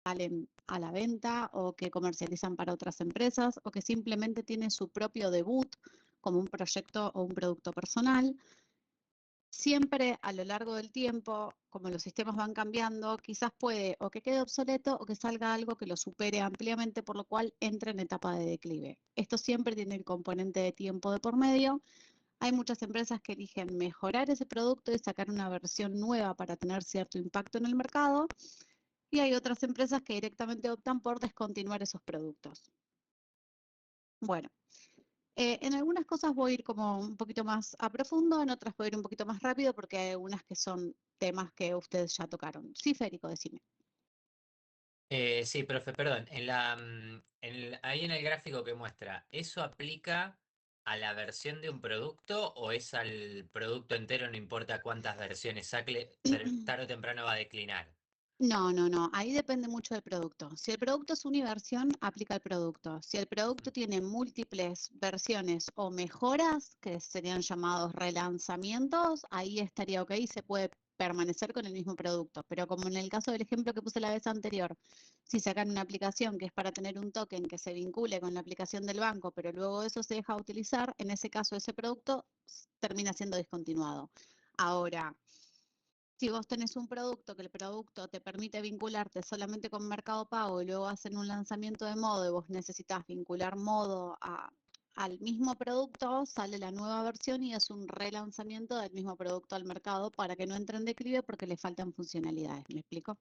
salen a la venta o que comercializan para otras empresas o que simplemente tiene su propio debut como un proyecto o un producto personal. Siempre a lo largo del tiempo, como los sistemas van cambiando, quizás puede o que quede obsoleto o que salga algo que lo supere ampliamente, por lo cual entra en etapa de declive. Esto siempre tiene el componente de tiempo de por medio. Hay muchas empresas que eligen mejorar ese producto y sacar una versión nueva para tener cierto impacto en el mercado. Y hay otras empresas que directamente optan por descontinuar esos productos. Bueno, en algunas cosas voy a ir como un poquito más a profundo, en otras voy a ir un poquito más rápido porque hay algunas que son temas que ustedes ya tocaron. Sí, Federico, decime. Sí, profe, perdón. Ahí en el gráfico que muestra, ¿eso aplica a la versión de un producto o es al producto entero, no importa cuántas versiones saque, tarde o temprano va a declinar? No, no, no. Ahí depende mucho del producto. Si el producto es universión, aplica el producto. Si el producto tiene múltiples versiones o mejoras, que serían llamados relanzamientos, ahí estaría ok y se puede permanecer con el mismo producto. Pero como en el caso del ejemplo que puse la vez anterior, si sacan una aplicación que es para tener un token que se vincule con la aplicación del banco, pero luego eso se deja utilizar, en ese caso ese producto termina siendo discontinuado. Ahora, si vos tenés un producto que el producto te permite vincularte solamente con Mercado Pago y luego hacen un lanzamiento de modo y vos necesitas vincular modo al mismo producto, sale la nueva versión y es un relanzamiento del mismo producto al mercado para que no entre en declive porque le faltan funcionalidades. ¿Me explico?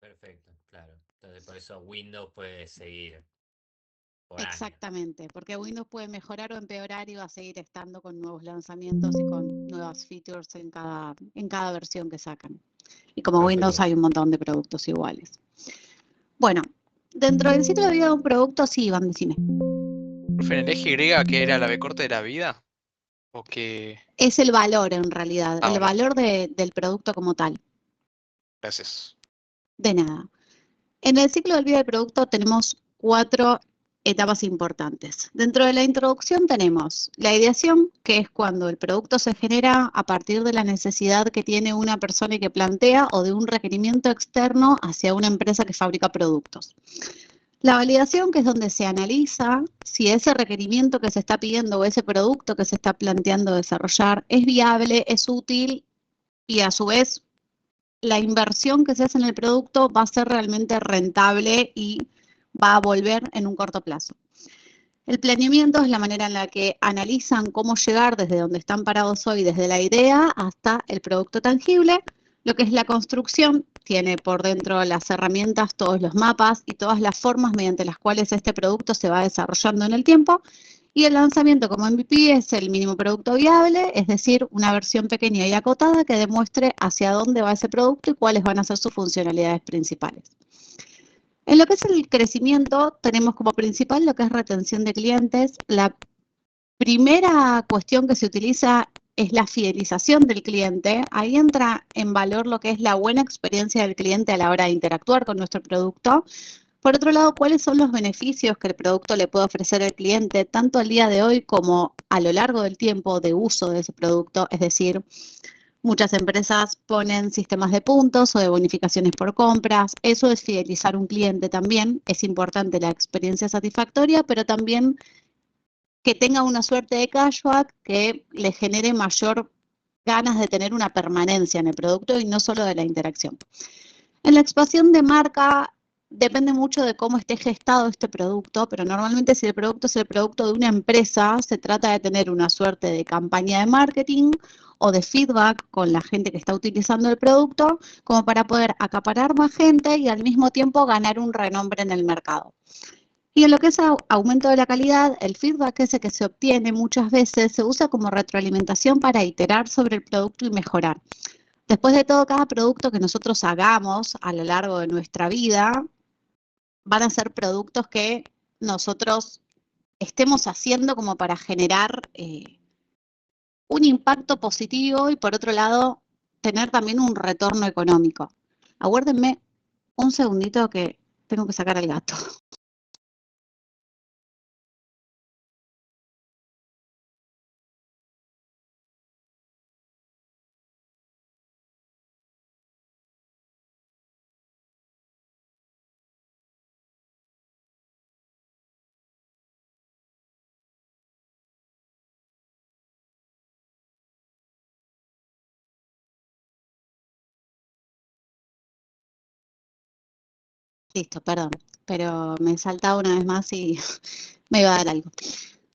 Perfecto, claro. Entonces por eso Windows puede seguir por años. Exactamente, porque Windows puede mejorar o empeorar y va a seguir estando con nuevos lanzamientos y con nuevas features en cada versión que sacan. Y como Windows Perfecto. hay un montón de productos iguales. Bueno, dentro del ciclo de vida de un producto, sí, Iván, decime. Profe, en el eje Y, que era la B corta de la vida, o que... Es el valor en realidad, Ah, el bueno, valor del producto como tal. gracias. De nada. En el ciclo de vida del producto tenemos 4 etapas importantes. Dentro de la introducción tenemos la ideación, que es cuando el producto se genera a partir de la necesidad que tiene una persona y que plantea o de un requerimiento externo hacia una empresa que fabrica productos. La validación, que es donde se analiza si ese requerimiento que se está pidiendo o ese producto que se está planteando desarrollar es viable, es útil y a su vez la inversión que se hace en el producto va a ser realmente rentable y va a volver en un corto plazo. El planeamiento es la manera en la que analizan cómo llegar desde donde están parados hoy, desde la idea hasta el producto tangible. Lo que es la construcción tiene por dentro las herramientas, todos los mapas y todas las formas mediante las cuales este producto se va desarrollando en el tiempo. Y el lanzamiento como MVP es el mínimo producto viable, es decir, una versión pequeña y acotada que demuestre hacia dónde va ese producto y cuáles van a ser sus funcionalidades principales. En lo que es el crecimiento, tenemos como principal lo que es retención de clientes. La primera cuestión que se utiliza es la fidelización del cliente. Ahí entra en valor lo que es la buena experiencia del cliente a la hora de interactuar con nuestro producto. Por otro lado, ¿cuáles son los beneficios que el producto le puede ofrecer al cliente, tanto al día de hoy como a lo largo del tiempo de uso de ese producto? Es decir, muchas empresas ponen sistemas de puntos o de bonificaciones por compras. Eso es fidelizar un cliente también. Es importante la experiencia satisfactoria, pero también que tenga una suerte de cashback que le genere mayor ganas de tener una permanencia en el producto y no solo de la interacción. En la expansión de marca depende mucho de cómo esté gestado este producto, pero normalmente si el producto es el producto de una empresa, se trata de tener una suerte de campaña de marketing o de feedback con la gente que está utilizando el producto, como para poder acaparar más gente y al mismo tiempo ganar un renombre en el mercado. Y en lo que es aumento de la calidad, el feedback ese que se obtiene muchas veces se usa como retroalimentación para iterar sobre el producto y mejorar. Después de todo, cada producto que nosotros hagamos a lo largo de nuestra vida van a ser productos que nosotros estemos haciendo como para generar un impacto positivo y por otro lado tener también un retorno económico. Aguárdenme un segundito que tengo que sacar al gato. Listo, perdón, pero me saltaba una vez más y me iba a dar algo.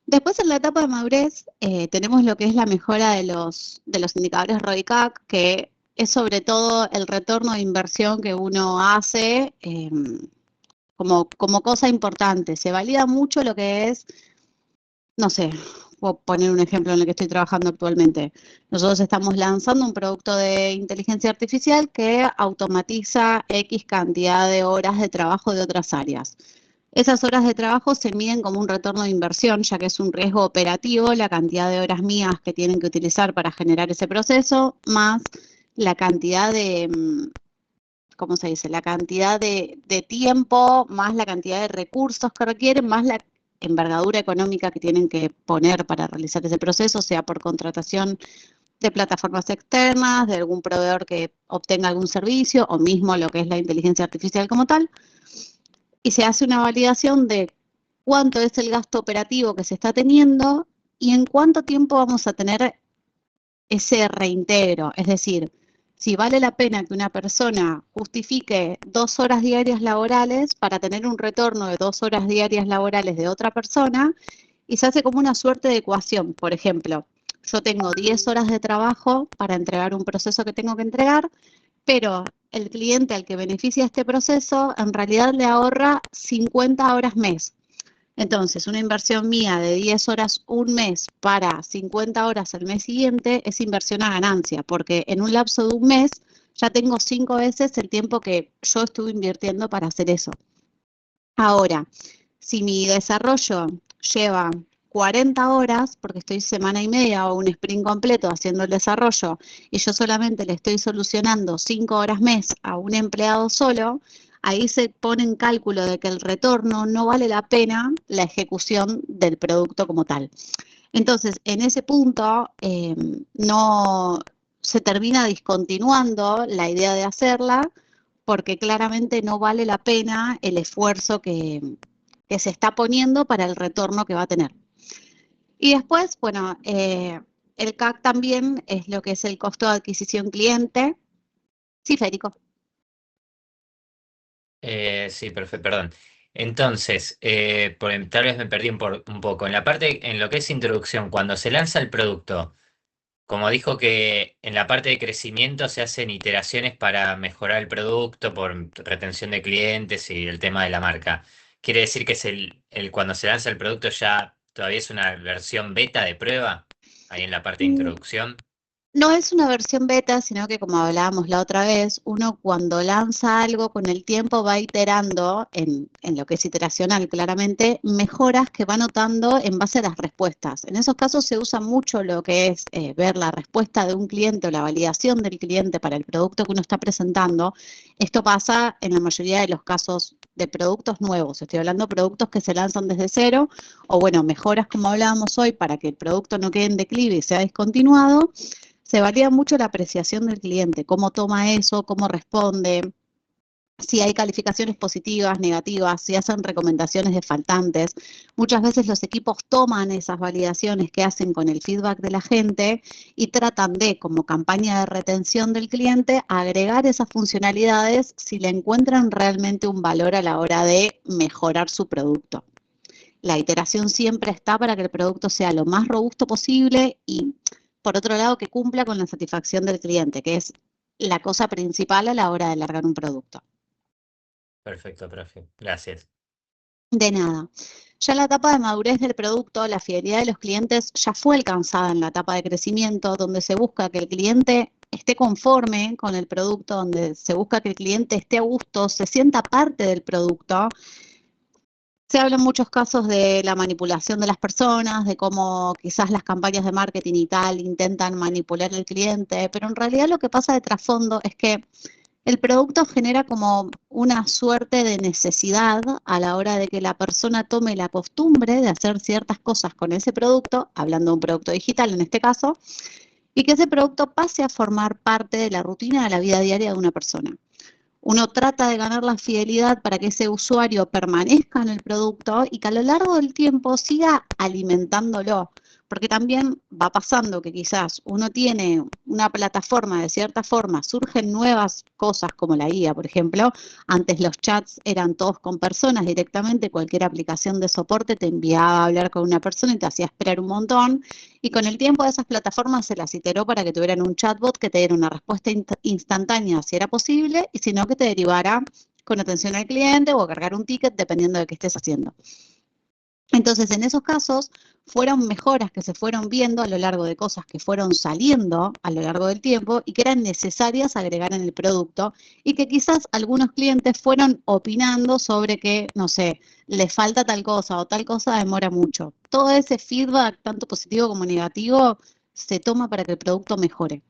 Después en la etapa de madurez tenemos lo que es la mejora de los indicadores ROICAC, que es sobre todo el retorno de inversión que uno hace como cosa importante. Se valida mucho lo que es, no sé, puedo poner un ejemplo en el que estoy trabajando actualmente. Nosotros estamos lanzando un producto de inteligencia artificial que automatiza X cantidad de horas de trabajo de otras áreas. Esas horas de trabajo se miden como un retorno de inversión, ya que es un riesgo operativo la cantidad de horas mías que tienen que utilizar para generar ese proceso, más la cantidad de, ¿cómo se dice? La cantidad de tiempo, más la cantidad de recursos que requieren, más la envergadura económica que tienen que poner para realizar ese proceso, sea por contratación de plataformas externas, de algún proveedor que obtenga algún servicio, o mismo lo que es la inteligencia artificial como tal. Y se hace una validación de cuánto es el gasto operativo que se está teniendo y en cuánto tiempo vamos a tener ese reintegro. Es decir, si vale la pena que una persona justifique 2 horas diarias laborales para tener un retorno de 2 horas diarias laborales de otra persona, y se hace como una suerte de ecuación. Por ejemplo, yo tengo 10 horas de trabajo para entregar un proceso que tengo que entregar, pero el cliente al que beneficia este proceso en realidad le ahorra 50 horas mes. Entonces, una inversión mía de 10 horas un mes para 50 horas el mes siguiente es inversión a ganancia, porque en un lapso de un mes ya tengo 5 veces el tiempo que yo estuve invirtiendo para hacer eso. Ahora, si mi desarrollo lleva 40 horas, porque estoy semana y media o un sprint completo haciendo el desarrollo, y yo solamente le estoy solucionando 5 horas mes a un empleado solo, ahí se pone en cálculo de que el retorno no vale la pena la ejecución del producto como tal. Entonces, en ese punto, no se termina discontinuando la idea de hacerla, porque claramente no vale la pena el esfuerzo que se está poniendo para el retorno que va a tener. Y después, bueno, el CAC también es lo que es el costo de adquisición cliente. Sí, Federico. Sí, perfecto, perdón. Entonces, tal vez me perdí un poco. En la parte, en lo que es introducción, cuando se lanza el producto, como dijo que en la parte de crecimiento se hacen iteraciones para mejorar el producto por retención de clientes y el tema de la marca. ¿Quiere decir que es cuando se lanza el producto ya todavía es una versión beta de prueba? Ahí en la parte de introducción. No es una versión beta, sino que como hablábamos la otra vez, uno cuando lanza algo con el tiempo va iterando, en lo que es iteracional claramente, mejoras que va notando en base a las respuestas. En esos casos se usa mucho lo que es ver la respuesta de un cliente o la validación del cliente para el producto que uno está presentando. Esto pasa en la mayoría de los casos de productos nuevos. Estoy hablando de productos que se lanzan desde cero, o bueno, mejoras como hablábamos hoy para que el producto no quede en declive y sea discontinuado. Se valida mucho la apreciación del cliente, cómo toma eso, cómo responde, si hay calificaciones positivas, negativas, si hacen recomendaciones de faltantes. Muchas veces los equipos toman esas validaciones que hacen con el feedback de la gente y tratan de, como campaña de retención del cliente, agregar esas funcionalidades si le encuentran realmente un valor a la hora de mejorar su producto. La iteración siempre está para que el producto sea lo más robusto posible y, por otro lado, que cumpla con la satisfacción del cliente, que es la cosa principal a la hora de largar un producto. Perfecto, profe. Gracias. De nada. Ya en la etapa de madurez del producto, la fidelidad de los clientes ya fue alcanzada en la etapa de crecimiento, donde se busca que el cliente esté conforme con el producto, donde se busca que el cliente esté a gusto, se sienta parte del producto. Se habla en muchos casos de la manipulación de las personas, de cómo quizás las campañas de marketing y tal intentan manipular al cliente, pero en realidad lo que pasa de trasfondo es que el producto genera como una suerte de necesidad a la hora de que la persona tome la costumbre de hacer ciertas cosas con ese producto, hablando de un producto digital en este caso, y que ese producto pase a formar parte de la rutina de la vida diaria de una persona. Uno trata de ganar la fidelidad para que ese usuario permanezca en el producto y que a lo largo del tiempo siga alimentándolo. porque también va pasando que quizás uno tiene una plataforma de cierta forma, surgen nuevas cosas como la IA, por ejemplo. Antes los chats eran todos con personas directamente, cualquier aplicación de soporte te enviaba a hablar con una persona y te hacía esperar un montón, y con el tiempo de esas plataformas se las iteró para que tuvieran un chatbot que te diera una respuesta instantánea si era posible, y si no, que te derivara con atención al cliente o a cargar un ticket, dependiendo de qué estés haciendo. Entonces, en esos casos, fueron mejoras que se fueron viendo a lo largo de cosas que fueron saliendo a lo largo del tiempo y que eran necesarias agregar en el producto, y que quizás algunos clientes fueron opinando sobre que, no sé, le falta tal cosa o tal cosa demora mucho. Todo ese feedback, tanto positivo como negativo, se toma para que el producto mejore.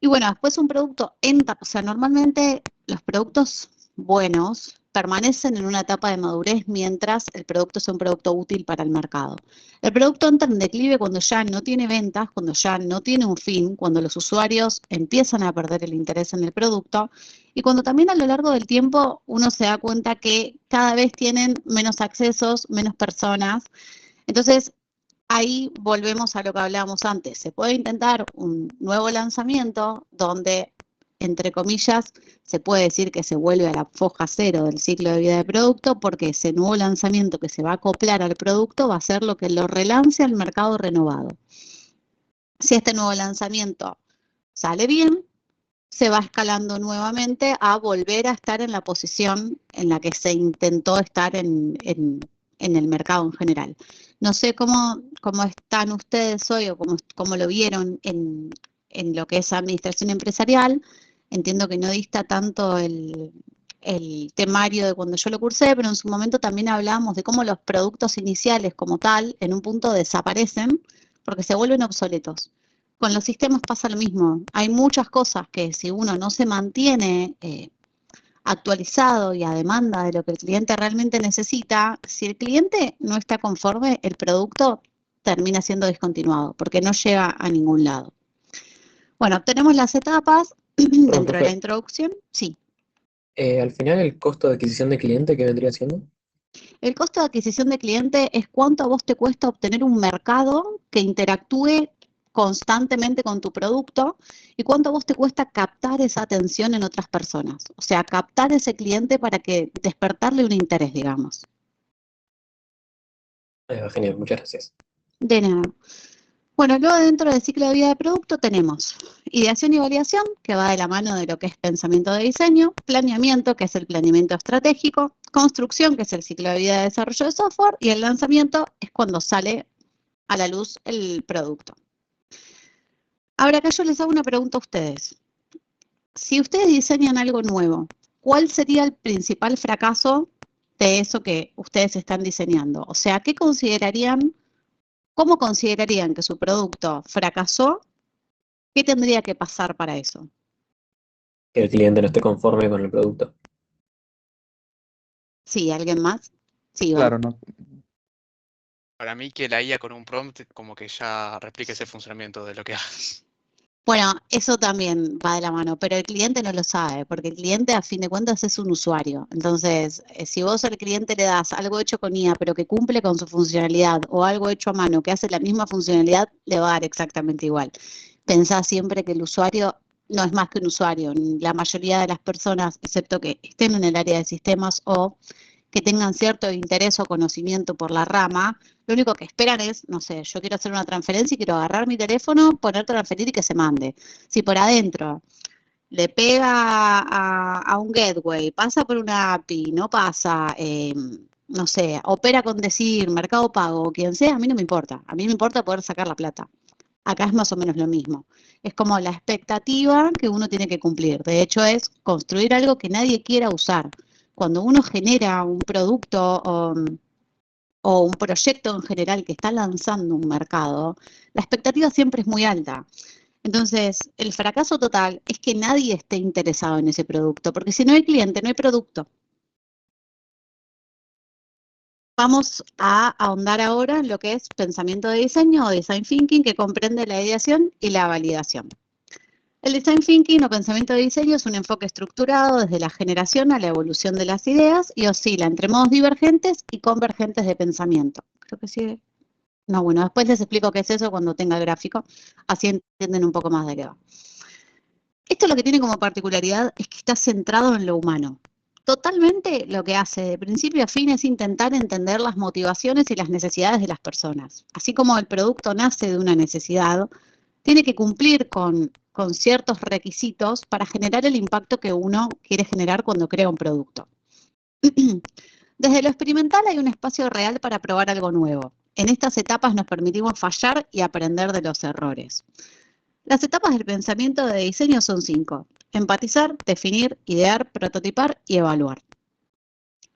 Y bueno, después un producto entra, o sea, normalmente los productos buenos permanecen en una etapa de madurez mientras el producto sea un producto útil para el mercado. El producto entra en declive cuando ya no tiene ventas, cuando ya no tiene un fin, cuando los usuarios empiezan a perder el interés en el producto, y cuando también a lo largo del tiempo uno se da cuenta que cada vez tienen menos accesos, menos personas. Entonces, ahí volvemos a lo que hablábamos antes. Se puede intentar un nuevo lanzamiento donde, entre comillas, se puede decir que se vuelve a la foja cero del ciclo de vida del producto, porque ese nuevo lanzamiento que se va a acoplar al producto va a ser lo que lo relance al mercado renovado. Si este nuevo lanzamiento sale bien, se va escalando nuevamente a volver a estar en la posición en la que se intentó estar en el mercado en general. No sé cómo están ustedes hoy o cómo lo vieron en lo que es administración empresarial. Entiendo que no dista tanto el temario de cuando yo lo cursé, pero en su momento también hablábamos de cómo los productos iniciales como tal en un punto desaparecen porque se vuelven obsoletos. Con los sistemas pasa lo mismo. Hay muchas cosas que si uno no se mantiene actualizado y a demanda de lo que el cliente realmente necesita, si el cliente no está conforme, el producto termina siendo discontinuado porque no llega a ningún lado. Bueno, tenemos las etapas dentro de la introducción. Sí. Al final, el costo de adquisición de cliente, ¿qué vendría siendo? El costo de adquisición de cliente es cuánto a vos te cuesta obtener un mercado que interactúe constantemente con tu producto y cuánto a vos te cuesta captar esa atención en otras personas. O sea, captar ese cliente para que despertarle un interés, digamos. Genial, muchas gracias. De nada. Bueno, luego dentro del ciclo de vida de producto tenemos ideación y validación, que va de la mano de lo que es pensamiento de diseño, planeamiento, que es el planeamiento estratégico, construcción, que es el ciclo de vida de desarrollo de software, y el lanzamiento es cuando sale a la luz el producto. Ahora acá yo les hago una pregunta a ustedes. Si ustedes diseñan algo nuevo, ¿cuál sería el principal fracaso de eso que ustedes están diseñando? O sea, ¿cómo considerarían que su producto fracasó? ¿Qué tendría que pasar para eso? Que el cliente no esté conforme con el producto. Sí, ¿alguien más? Sí, Iván. Claro, no. Para mí que la IA con un prompt como que ya replique ese funcionamiento de lo que hagas. Bueno, eso también va de la mano, pero el cliente no lo sabe, porque el cliente a fin de cuentas es un usuario. Entonces, si vos al cliente le das algo hecho con IA, pero que cumple con su funcionalidad, o algo hecho a mano que hace la misma funcionalidad, le va a dar exactamente igual. Pensá siempre que el usuario no es más que un usuario. La mayoría de las personas, excepto que estén en el área de sistemas o que tengan cierto interés o conocimiento por la rama, lo único que esperan es, no sé, yo quiero hacer una transferencia y quiero agarrar mi teléfono, poner transferir y que se mande. Si por adentro le pega a un gateway, pasa por una API, no pasa, no sé, opera con decir, Mercado Pago, quien sea, a mí no me importa. A mí me importa poder sacar la plata. Acá es más o menos lo mismo. Es como la expectativa que uno tiene que cumplir. De hecho, es construir algo que nadie quiera usar. Cuando uno genera un producto o un proyecto en general que está lanzando un mercado, la expectativa siempre es muy alta. Entonces, el fracaso total es que nadie esté interesado en ese producto, porque si no hay cliente, no hay producto. Vamos a ahondar ahora en lo que es pensamiento de diseño o design thinking, que comprende la ideación y la validación. El design thinking o pensamiento de diseño es un enfoque estructurado desde la generación a la evolución de las ideas y oscila entre modos divergentes y convergentes de pensamiento. Creo que sigue. No, bueno, después les explico qué es eso cuando tenga el gráfico, así entienden un poco más de qué va. Esto lo que tiene como particularidad es que está centrado en lo humano. Totalmente lo que hace de principio a fin es intentar entender las motivaciones y las necesidades de las personas. Así como el producto nace de una necesidad, tiene que cumplir con ciertos requisitos para generar el impacto que uno quiere generar cuando crea un producto. Desde lo experimental hay un espacio real para probar algo nuevo. En estas etapas nos permitimos fallar y aprender de los errores. Las etapas del pensamiento de diseño son 5. Empatizar, definir, idear, prototipar y evaluar.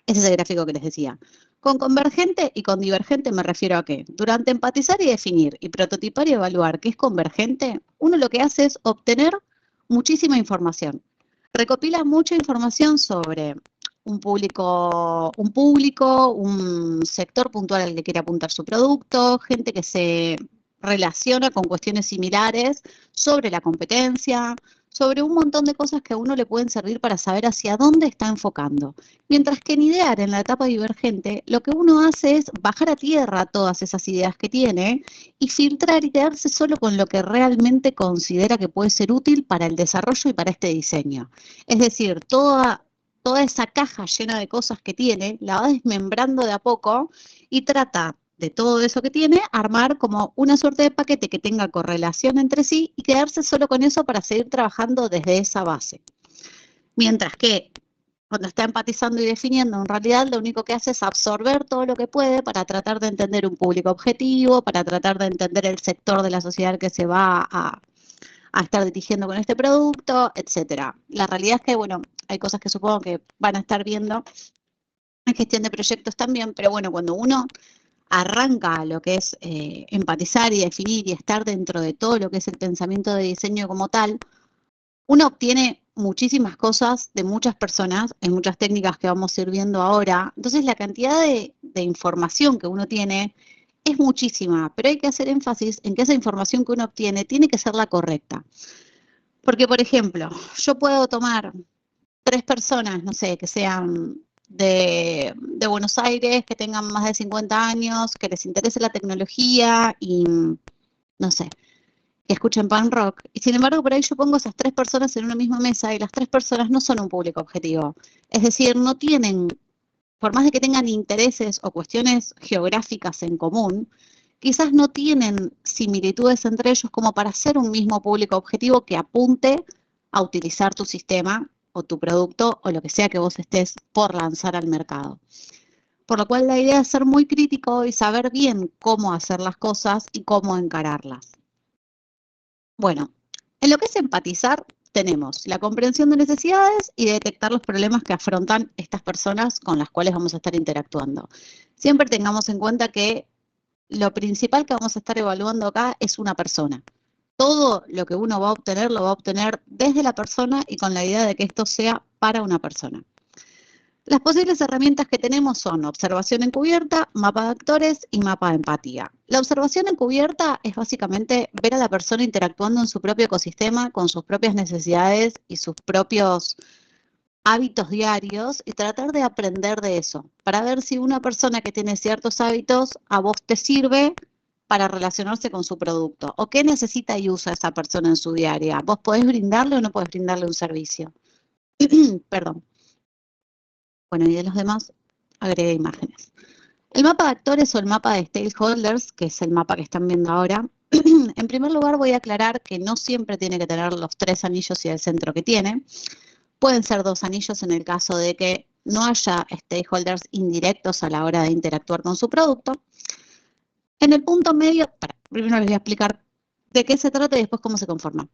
Ese es el gráfico que les decía. Con convergente y con divergente me refiero a que durante empatizar y definir y prototipar y evaluar qué es convergente, uno lo que hace es obtener muchísima información. Recopila mucha información sobre un público, un sector puntual al que quiere apuntar su producto, gente que se relaciona con cuestiones similares sobre la competencia, sobre un montón de cosas que a uno le pueden servir para saber hacia dónde está enfocando. Mientras que en idear, en la etapa divergente, lo que uno hace es bajar a tierra todas esas ideas que tiene y filtrar y quedarse solo con lo que realmente considera que puede ser útil para el desarrollo y para este diseño. Es decir, toda esa caja llena de cosas que tiene, la va desmembrando de a poco y trata de todo eso que tiene, armar como una suerte de paquete que tenga correlación entre sí y quedarse solo con eso para seguir trabajando desde esa base. Mientras que cuando está empatizando y definiendo, en realidad lo único que hace es absorber todo lo que puede para tratar de entender un público objetivo, para tratar de entender el sector de la sociedad que se va a estar dirigiendo con este producto, etcétera. La realidad es que, bueno, hay cosas que supongo que van a estar viendo en gestión de proyectos también, pero bueno, cuando uno arranca lo que es empatizar y definir y estar dentro de todo lo que es el pensamiento de diseño como tal, uno obtiene muchísimas cosas de muchas personas, en muchas técnicas que vamos a ir viendo ahora. Entonces la cantidad de información que uno tiene es muchísima, pero hay que hacer énfasis en que esa información que uno obtiene tiene que ser la correcta. Porque, por ejemplo, yo puedo tomar 3 personas, no sé, que sean de Buenos Aires, que tengan más de 50 años, que les interese la tecnología y, no sé, que escuchen punk rock. Y sin embargo, por ahí yo pongo esas 3 personas en una misma mesa y las 3 personas no son un público objetivo. Es decir, no tienen, por más de que tengan intereses o cuestiones geográficas en común, quizás no tienen similitudes entre ellos como para ser un mismo público objetivo que apunte a utilizar tu sistema o tu producto o lo que sea que vos estés por lanzar al mercado. Por lo cual la idea es ser muy crítico y saber bien cómo hacer las cosas y cómo encararlas. Bueno, en lo que es empatizar, tenemos la comprensión de necesidades y detectar los problemas que afrontan estas personas con las cuales vamos a estar interactuando. Siempre tengamos en cuenta que lo principal que vamos a estar evaluando acá es una persona. Todo lo que uno va a obtener lo va a obtener desde la persona y con la idea de que esto sea para una persona. Las posibles herramientas que tenemos son observación encubierta, mapa de actores y mapa de empatía. La observación encubierta es básicamente ver a la persona interactuando en su propio ecosistema con sus propias necesidades y sus propios hábitos diarios y tratar de aprender de eso, para ver si una persona que tiene ciertos hábitos a vos te sirve para relacionarse con su producto, o qué necesita y usa esa persona en su diaria. ¿Vos podés brindarle o no podés brindarle un servicio? Perdón. Bueno, y de los demás, agregué imágenes. El mapa de actores o el mapa de stakeholders, que es el mapa que están viendo ahora, en primer lugar voy a aclarar que no siempre tiene que tener los 3 anillos y el centro que tiene. Pueden ser 2 anillos en el caso de que no haya stakeholders indirectos a la hora de interactuar con su producto. En el punto medio, primero les voy a explicar de qué se trata y después cómo se conforma.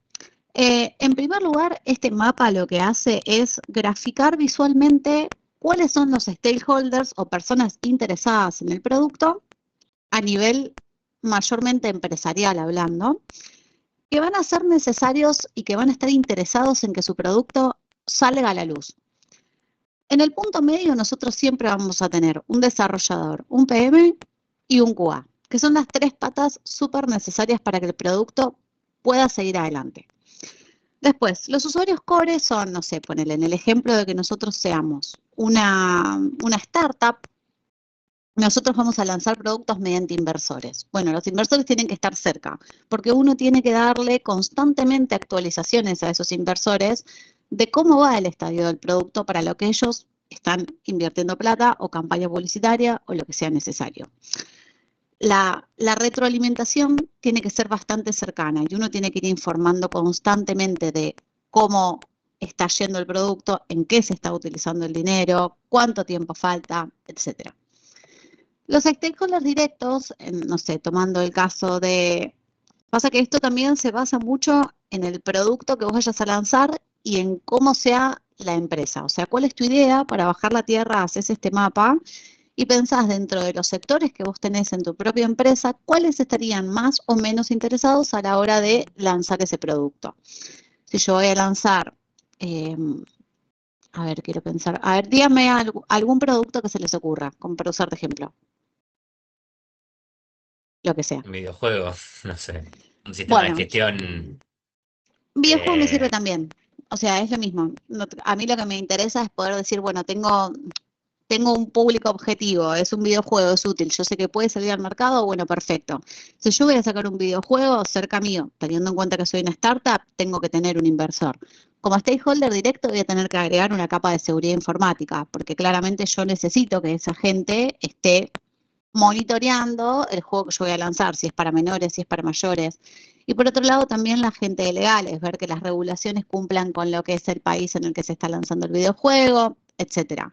En primer lugar, este mapa lo que hace es graficar visualmente cuáles son los stakeholders o personas interesadas en el producto a nivel mayormente empresarial hablando, que van a ser necesarios y que van a estar interesados en que su producto salga a la luz. En el punto medio nosotros siempre vamos a tener un desarrollador, un PM y un QA, que son las 3 patas súper necesarias para que el producto pueda seguir adelante. Después, los usuarios core son, no sé, ponele en el ejemplo de que nosotros seamos una startup, nosotros vamos a lanzar productos mediante inversores. Bueno, los inversores tienen que estar cerca, porque uno tiene que darle constantemente actualizaciones a esos inversores de cómo va el estadio del producto para lo que ellos están invirtiendo plata o campaña publicitaria o lo que sea necesario. La retroalimentación tiene que ser bastante cercana y uno tiene que ir informando constantemente de cómo está yendo el producto, en qué se está utilizando el dinero, cuánto tiempo falta, etcétera. Los stakeholders directos, no sé, tomando el caso de... Pasa que esto también se basa mucho en el producto que vos vayas a lanzar y en cómo sea la empresa. O sea, cuál es tu idea para bajar la tierra, haces este mapa y pensás dentro de los sectores que vos tenés en tu propia empresa, cuáles estarían más o menos interesados a la hora de lanzar ese producto. Si yo voy a lanzar, a ver, quiero pensar, a ver, dígame algún producto que se les ocurra, como para usar de ejemplo. Lo que sea. Un videojuego, no sé. Un sistema de Bueno, gestión. videojuego me sirve también. O sea, es lo mismo. A mí lo que me interesa es poder decir, bueno, tengo un público objetivo, es un videojuego, es útil, yo sé que puede salir al mercado, bueno, perfecto. Si yo voy a sacar un videojuego cerca mío, teniendo en cuenta que soy una startup, tengo que tener un inversor. Como stakeholder directo voy a tener que agregar una capa de seguridad informática, porque claramente yo necesito que esa gente esté monitoreando el juego que yo voy a lanzar, si es para menores, si es para mayores. Y por otro lado, también la gente de legales, ver que las regulaciones cumplan con lo que es el país en el que se está lanzando el videojuego, etcétera.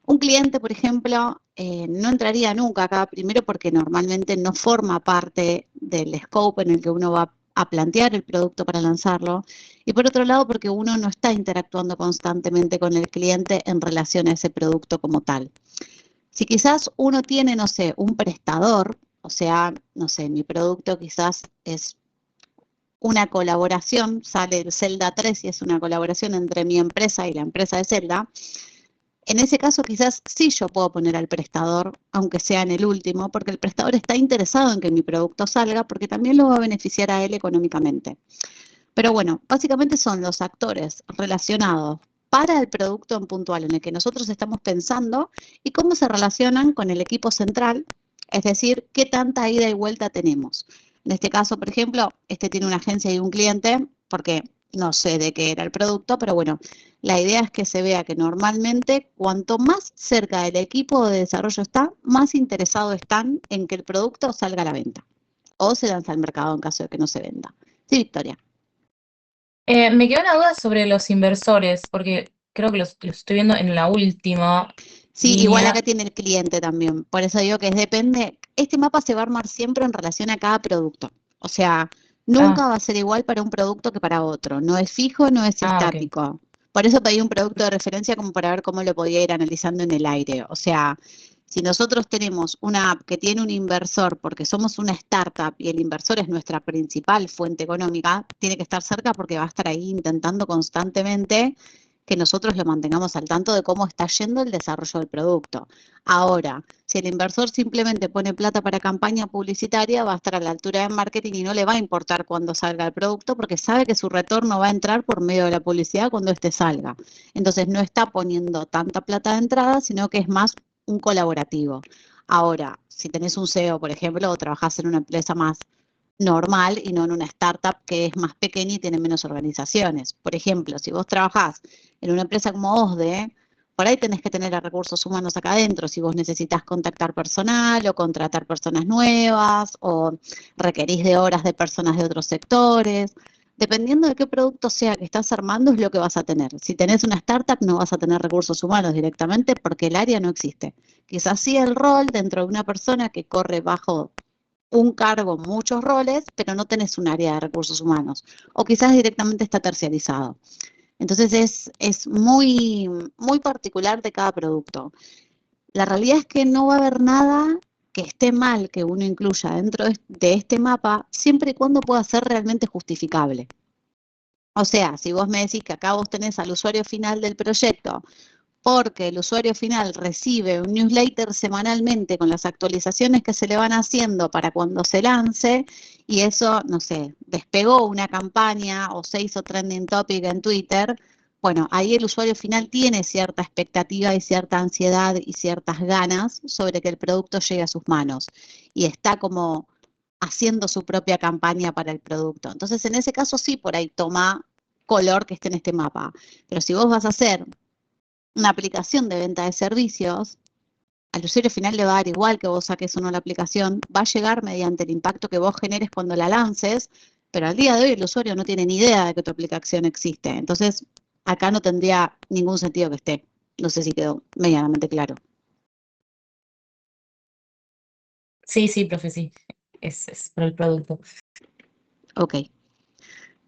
Un cliente, por ejemplo, no entraría nunca acá, primero porque normalmente no forma parte del scope en el que uno va a plantear el producto para lanzarlo, y por otro lado porque uno no está interactuando constantemente con el cliente en relación a ese producto como tal. Si quizás uno tiene, no sé, un prestador, o sea, no sé, mi producto quizás es una colaboración, sale el Zelda 3 y es una colaboración entre mi empresa y la empresa de Zelda. En ese caso quizás sí yo puedo poner al prestador, aunque sea en el último, porque el prestador está interesado en que mi producto salga, porque también lo va a beneficiar a él económicamente. Pero bueno, básicamente son los actores relacionados para el producto en puntual en el que nosotros estamos pensando y cómo se relacionan con el equipo central, es decir, qué tanta ida y vuelta tenemos. En este caso, por ejemplo, este tiene una agencia y un cliente, porque no sé de qué era el producto, pero bueno, la idea es que se vea que normalmente cuanto más cerca del equipo de desarrollo está, más interesados están en que el producto salga a la venta o se lanza al mercado en caso de que no se venda. Sí, Victoria. Me queda una duda sobre los inversores, porque creo que los estoy viendo en la última Sí, igual línea. acá tiene el cliente también. Por eso digo que depende. Este mapa se va a armar siempre en relación a cada producto. O sea, nunca va a ser igual para un producto que para otro. No es fijo, no es Ok. estático. Por eso pedí un producto de referencia como para ver cómo lo podía ir analizando en el aire. O sea, si nosotros tenemos una app que tiene un inversor porque somos una startup y el inversor es nuestra principal fuente económica, tiene que estar cerca porque va a estar ahí intentando constantemente que nosotros lo mantengamos al tanto de cómo está yendo el desarrollo del producto. Ahora, si el inversor simplemente pone plata para campaña publicitaria, va a estar a la altura de marketing y no le va a importar cuando salga el producto porque sabe que su retorno va a entrar por medio de la publicidad cuando éste salga. Entonces no está poniendo tanta plata de entrada, sino que es más un colaborativo. Ahora, si tenés un CEO, por ejemplo, o trabajás en una empresa más normal y no en una startup que es más pequeña y tiene menos organizaciones. Por ejemplo, si vos trabajás en una empresa como OSDE, por ahí tenés que tener a recursos humanos acá adentro, si vos necesitas contactar personal o contratar personas nuevas o requerís de horas de personas de otros sectores. Dependiendo de qué producto sea que estás armando es lo que vas a tener. Si tenés una startup no vas a tener recursos humanos directamente porque el área no existe. Quizás sí el rol dentro de una persona que corre bajo un cargo, muchos roles, pero no tenés un área de recursos humanos. O quizás directamente está terciarizado. Entonces es muy, muy particular de cada producto. La realidad es que no va a haber nada que esté mal que uno incluya dentro de este mapa, siempre y cuando pueda ser realmente justificable. O sea, si vos me decís que acá vos tenés al usuario final del proyecto, porque el usuario final recibe un newsletter semanalmente con las actualizaciones que se le van haciendo para cuando se lance, y eso, no sé, despegó una campaña o se hizo trending topic en Twitter, Bueno, ahí el usuario final tiene cierta expectativa y cierta ansiedad y ciertas ganas sobre que el producto llegue a sus manos y está como haciendo su propia campaña para el producto. Entonces, en ese caso sí, por ahí toma color que esté en este mapa. Pero si vos vas a hacer una aplicación de venta de servicios, al usuario final le va a dar igual que vos saques o no la aplicación, va a llegar mediante el impacto que vos generes cuando la lances, pero al día de hoy el usuario no tiene ni idea de que tu aplicación existe. Entonces, acá no tendría ningún sentido que esté. No sé si quedó medianamente claro. Sí, profe, sí. Es por el producto. Ok.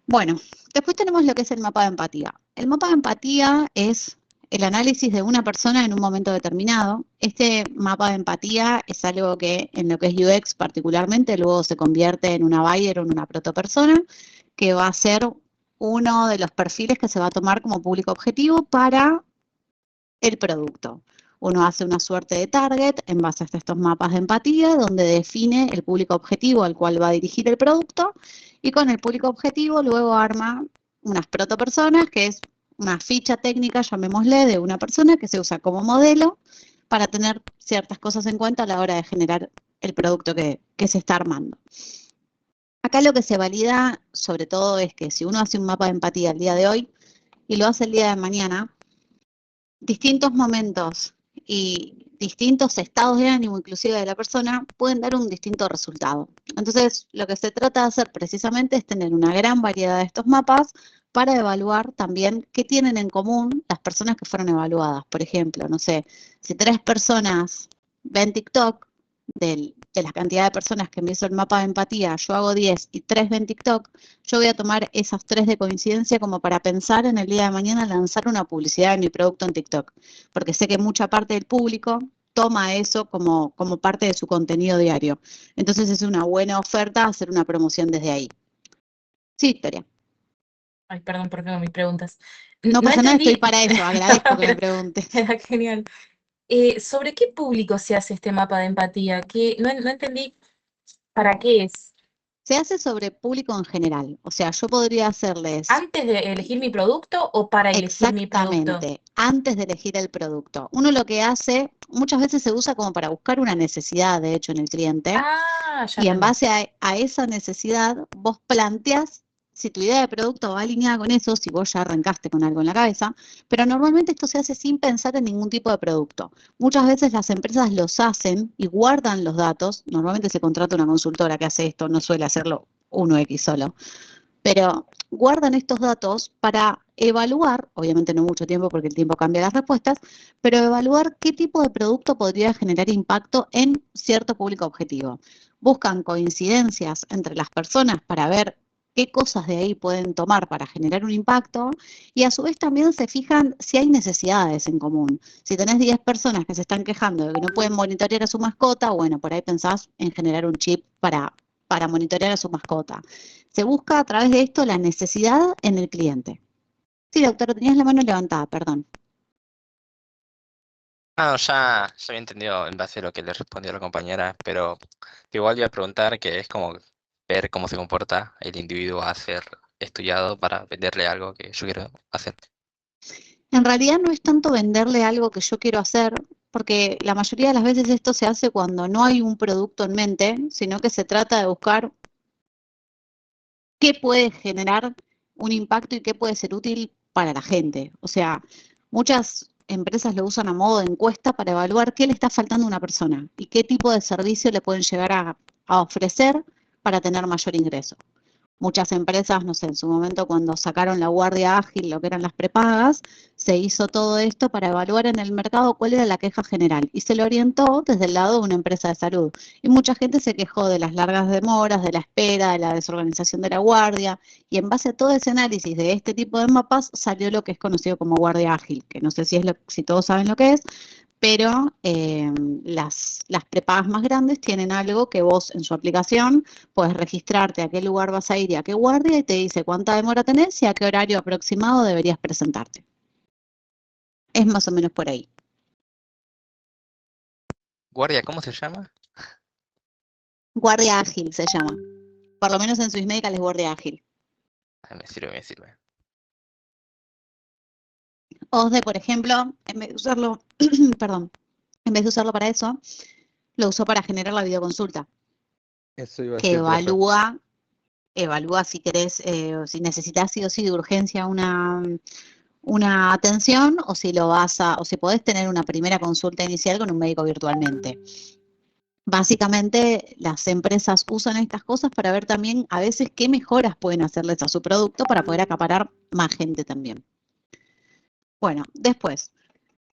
Bueno, después tenemos lo que es el mapa de empatía. El mapa de empatía es el análisis de una persona en un momento determinado. Este mapa de empatía es algo que en lo que es UX particularmente luego se convierte en una buyer o en una protopersona, que va a ser uno de los perfiles que se va a tomar como público objetivo para el producto. Uno hace una suerte de target en base a estos mapas de empatía, donde define el público objetivo al cual va a dirigir el producto, y con el público objetivo luego arma unas protopersonas, que es una ficha técnica, llamémosle, de una persona que se usa como modelo para tener ciertas cosas en cuenta a la hora de generar el producto que se está armando. Acá lo que se valida sobre todo es que si uno hace un mapa de empatía el día de hoy y lo hace el día de mañana, distintos momentos y distintos estados de ánimo, inclusive de la persona, pueden dar un distinto resultado. Entonces, lo que se trata de hacer precisamente es tener una gran variedad de estos mapas para evaluar también qué tienen en común las personas que fueron evaluadas. Por ejemplo, no sé, si 3 personas ven TikTok, de la cantidad de personas que me hizo el mapa de empatía, yo hago 10 y 3 ven TikTok, yo voy a tomar esas 3 de coincidencia como para pensar en el día de mañana lanzar una publicidad de mi producto en TikTok, porque sé que mucha parte del público toma eso como parte de su contenido diario. Entonces es una buena oferta hacer una promoción desde ahí. Sí, Victoria. Ay, perdón, profe, con mis preguntas. No pasa nada, estoy entendí. para eso, agradezco que me Pero preguntes. era genial. ¿Sobre qué público se hace este mapa de empatía? No entendí para qué es. Se hace sobre público en general, o sea, yo podría hacerles ¿Antes de elegir mi producto o para elegir mi producto? exactamente, antes de elegir el producto. Uno lo que hace, muchas veces se usa como para buscar una necesidad, de hecho, en el cliente, Ah, ya y en entendí. base a esa necesidad, vos planteás si tu idea de producto va alineada con eso, si vos ya arrancaste con algo en la cabeza, pero normalmente esto se hace sin pensar en ningún tipo de producto. Muchas veces las empresas los hacen y guardan los datos, normalmente se contrata una consultora que hace esto, no suele hacerlo 1X solo, pero guardan estos datos para evaluar, obviamente no mucho tiempo porque el tiempo cambia las respuestas, pero evaluar qué tipo de producto podría generar impacto en cierto público objetivo. Buscan coincidencias entre las personas para ver qué cosas de ahí pueden tomar para generar un impacto y a su vez también se fijan si hay necesidades en común. Si tenés 10 personas que se están quejando de que no pueden monitorear a su mascota, bueno, por ahí pensás en generar un chip para monitorear a su mascota. Se busca a través de esto la necesidad en el cliente. Sí, doctora, tenías la mano levantada, perdón. Ah, ya había entendido en base a lo que le respondió la compañera, pero igual iba a preguntar que es como ver cómo se comporta el individuo a ser estudiado para venderle algo que yo quiero hacer. En realidad no es tanto venderle algo que yo quiero hacer, porque la mayoría de las veces esto se hace cuando no hay un producto en mente, sino que se trata de buscar qué puede generar un impacto y qué puede ser útil para la gente. O sea, muchas empresas lo usan a modo de encuesta para evaluar qué le está faltando a una persona y qué tipo de servicio le pueden llegar a ofrecer para tener mayor ingreso. Muchas empresas, no sé, en su momento cuando sacaron la guardia ágil, lo que eran las prepagas, se hizo todo esto para evaluar en el mercado cuál era la queja general y se lo orientó desde el lado de una empresa de salud. Y mucha gente se quejó de las largas demoras, de la espera, de la desorganización de la guardia y en base a todo ese análisis de este tipo de mapas salió lo que es conocido como guardia ágil, que no sé si todos saben lo que es, pero las prepagas más grandes tienen algo que vos en su aplicación puedes registrarte a qué lugar vas a ir y a qué guardia y te dice cuánta demora tenés y a qué horario aproximado deberías presentarte. Es más o menos por ahí. Guardia, ¿cómo se llama? Guardia ágil se llama. Por lo menos en Swiss Medical es guardia ágil. Ah, me sirve, me sirve. O de, por ejemplo, en vez de usarlo, perdón, en vez de usarlo para eso, lo usó para generar la videoconsulta, Eso iba a que decir, profe. evalúa si querés, si necesitas sí o sí de urgencia una atención o si o si podés tener una primera consulta inicial con un médico virtualmente. Básicamente, las empresas usan estas cosas para ver también a veces qué mejoras pueden hacerles a su producto para poder acaparar más gente también. Bueno, después,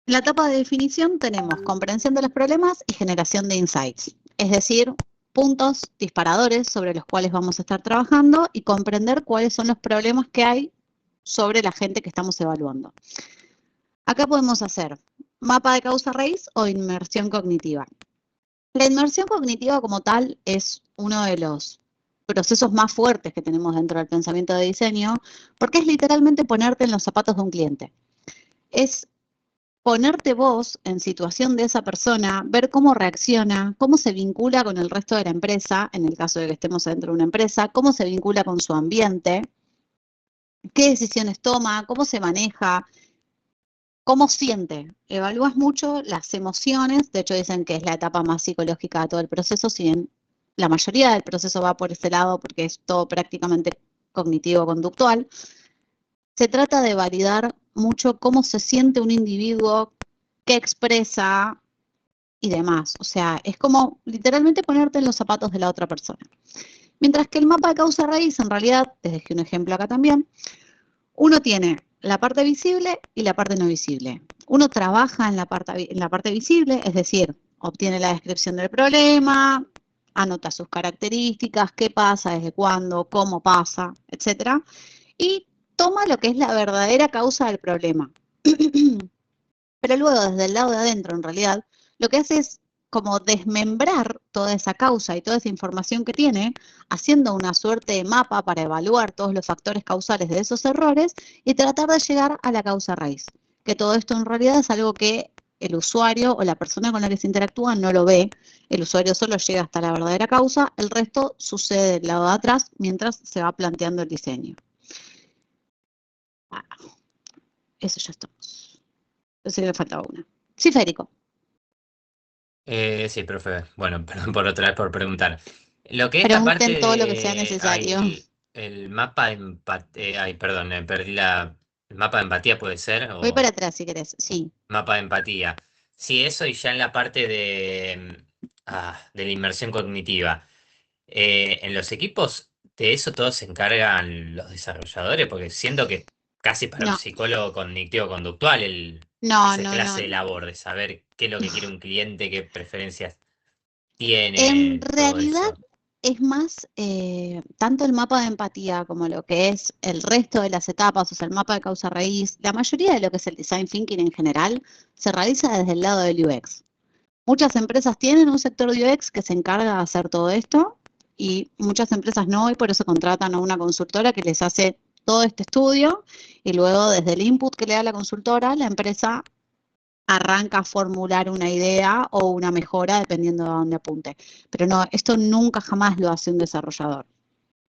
en la etapa de definición tenemos comprensión de los problemas y generación de insights, es decir, puntos disparadores sobre los cuales vamos a estar trabajando y comprender cuáles son los problemas que hay sobre la gente que estamos evaluando. Acá podemos hacer mapa de causa raíz o inmersión cognitiva. La inmersión cognitiva como tal es uno de los procesos más fuertes que tenemos dentro del pensamiento de diseño, porque es literalmente ponerte en los zapatos de un cliente. Es ponerte vos en situación de esa persona, ver cómo reacciona, cómo se vincula con el resto de la empresa, en el caso de que estemos dentro de una empresa, cómo se vincula con su ambiente, qué decisiones toma, cómo se maneja, cómo siente. Evalúas mucho las emociones, de hecho dicen que es la etapa más psicológica de todo el proceso, si bien la mayoría del proceso va por ese lado porque es todo prácticamente cognitivo-conductual. Se trata de validar mucho cómo se siente un individuo, qué expresa y demás. O sea, es como literalmente ponerte en los zapatos de la otra persona. Mientras que el mapa de causa-raíz, en realidad, les dejé un ejemplo acá también, uno tiene la parte visible y la parte no visible. Uno trabaja en la parte visible, es decir, obtiene la descripción del problema, anota sus características, qué pasa, desde cuándo, cómo pasa, etc. Y toma lo que es la verdadera causa del problema. Pero luego, desde el lado de adentro, en realidad, lo que hace es como desmembrar toda esa causa y toda esa información que tiene, haciendo una suerte de mapa para evaluar todos los factores causales de esos errores y tratar de llegar a la causa raíz. Que todo esto en realidad es algo que el usuario o la persona con la que se interactúa no lo ve. El usuario solo llega hasta la verdadera causa, el resto sucede del lado de atrás mientras se va planteando el diseño. Eso ya estamos. Pensé que le faltaba una. Sí, Federico. Sí, profe. Bueno, perdón por otra vez por preguntar. Lo que esta parte Pregunten todo lo que sea de necesario. el mapa de empatía, ay, perdón, perdí el mapa de empatía puede ser, Voy o para atrás si querés, sí. mapa de empatía. Sí, eso y ya en la parte de la inmersión cognitiva. En los equipos de eso todos se encargan los desarrolladores, porque siento que casi para un No, psicólogo cognitivo-conductual no, esa no, clase no. de labor de saber qué es lo que quiere un cliente, qué preferencias tiene, En todo realidad eso. es más, tanto el mapa de empatía como lo que es el resto de las etapas, o sea, el mapa de causa raíz, la mayoría de lo que es el design thinking en general se realiza desde el lado del UX. Muchas empresas tienen un sector de UX que se encarga de hacer todo esto y muchas empresas no, y por eso contratan a una consultora que les hace todo este estudio y luego desde el input que le da la consultora, la empresa arranca a formular una idea o una mejora dependiendo de dónde apunte. Pero no, esto nunca jamás lo hace un desarrollador.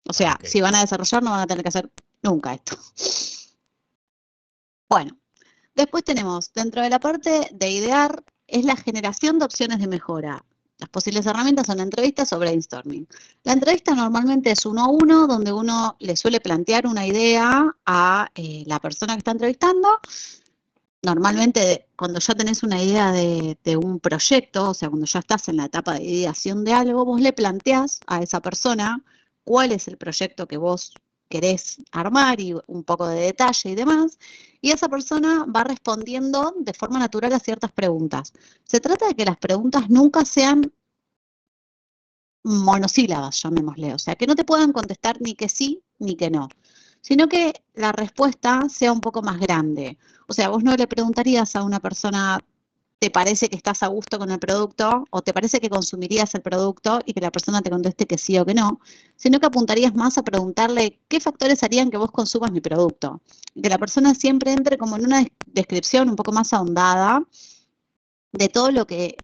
O sea, Ok. si van a desarrollar no van a tener que hacer nunca esto. Bueno, después tenemos, dentro de la parte de idear, es la generación de opciones de mejora. Las posibles herramientas son entrevistas o brainstorming. La entrevista normalmente es uno a uno, donde uno le suele plantear una idea a la persona que está entrevistando. Normalmente, cuando ya tenés una idea de un proyecto, o sea, cuando ya estás en la etapa de ideación de algo, vos le planteás a esa persona cuál es el proyecto que vos querés armar y un poco de detalle y demás, y esa persona va respondiendo de forma natural a ciertas preguntas. Se trata de que las preguntas nunca sean monosílabas, llamémosle, o sea, que no te puedan contestar ni que sí ni que no, sino que la respuesta sea un poco más grande. O sea, vos no le preguntarías a una persona, ¿te parece que estás a gusto con el producto? ¿O te parece que consumirías el producto? Y que la persona te conteste que sí o que no, sino que apuntarías más a preguntarle qué factores harían que vos consumas mi producto. Y que la persona siempre entre como en una descripción un poco más ahondada de todo lo que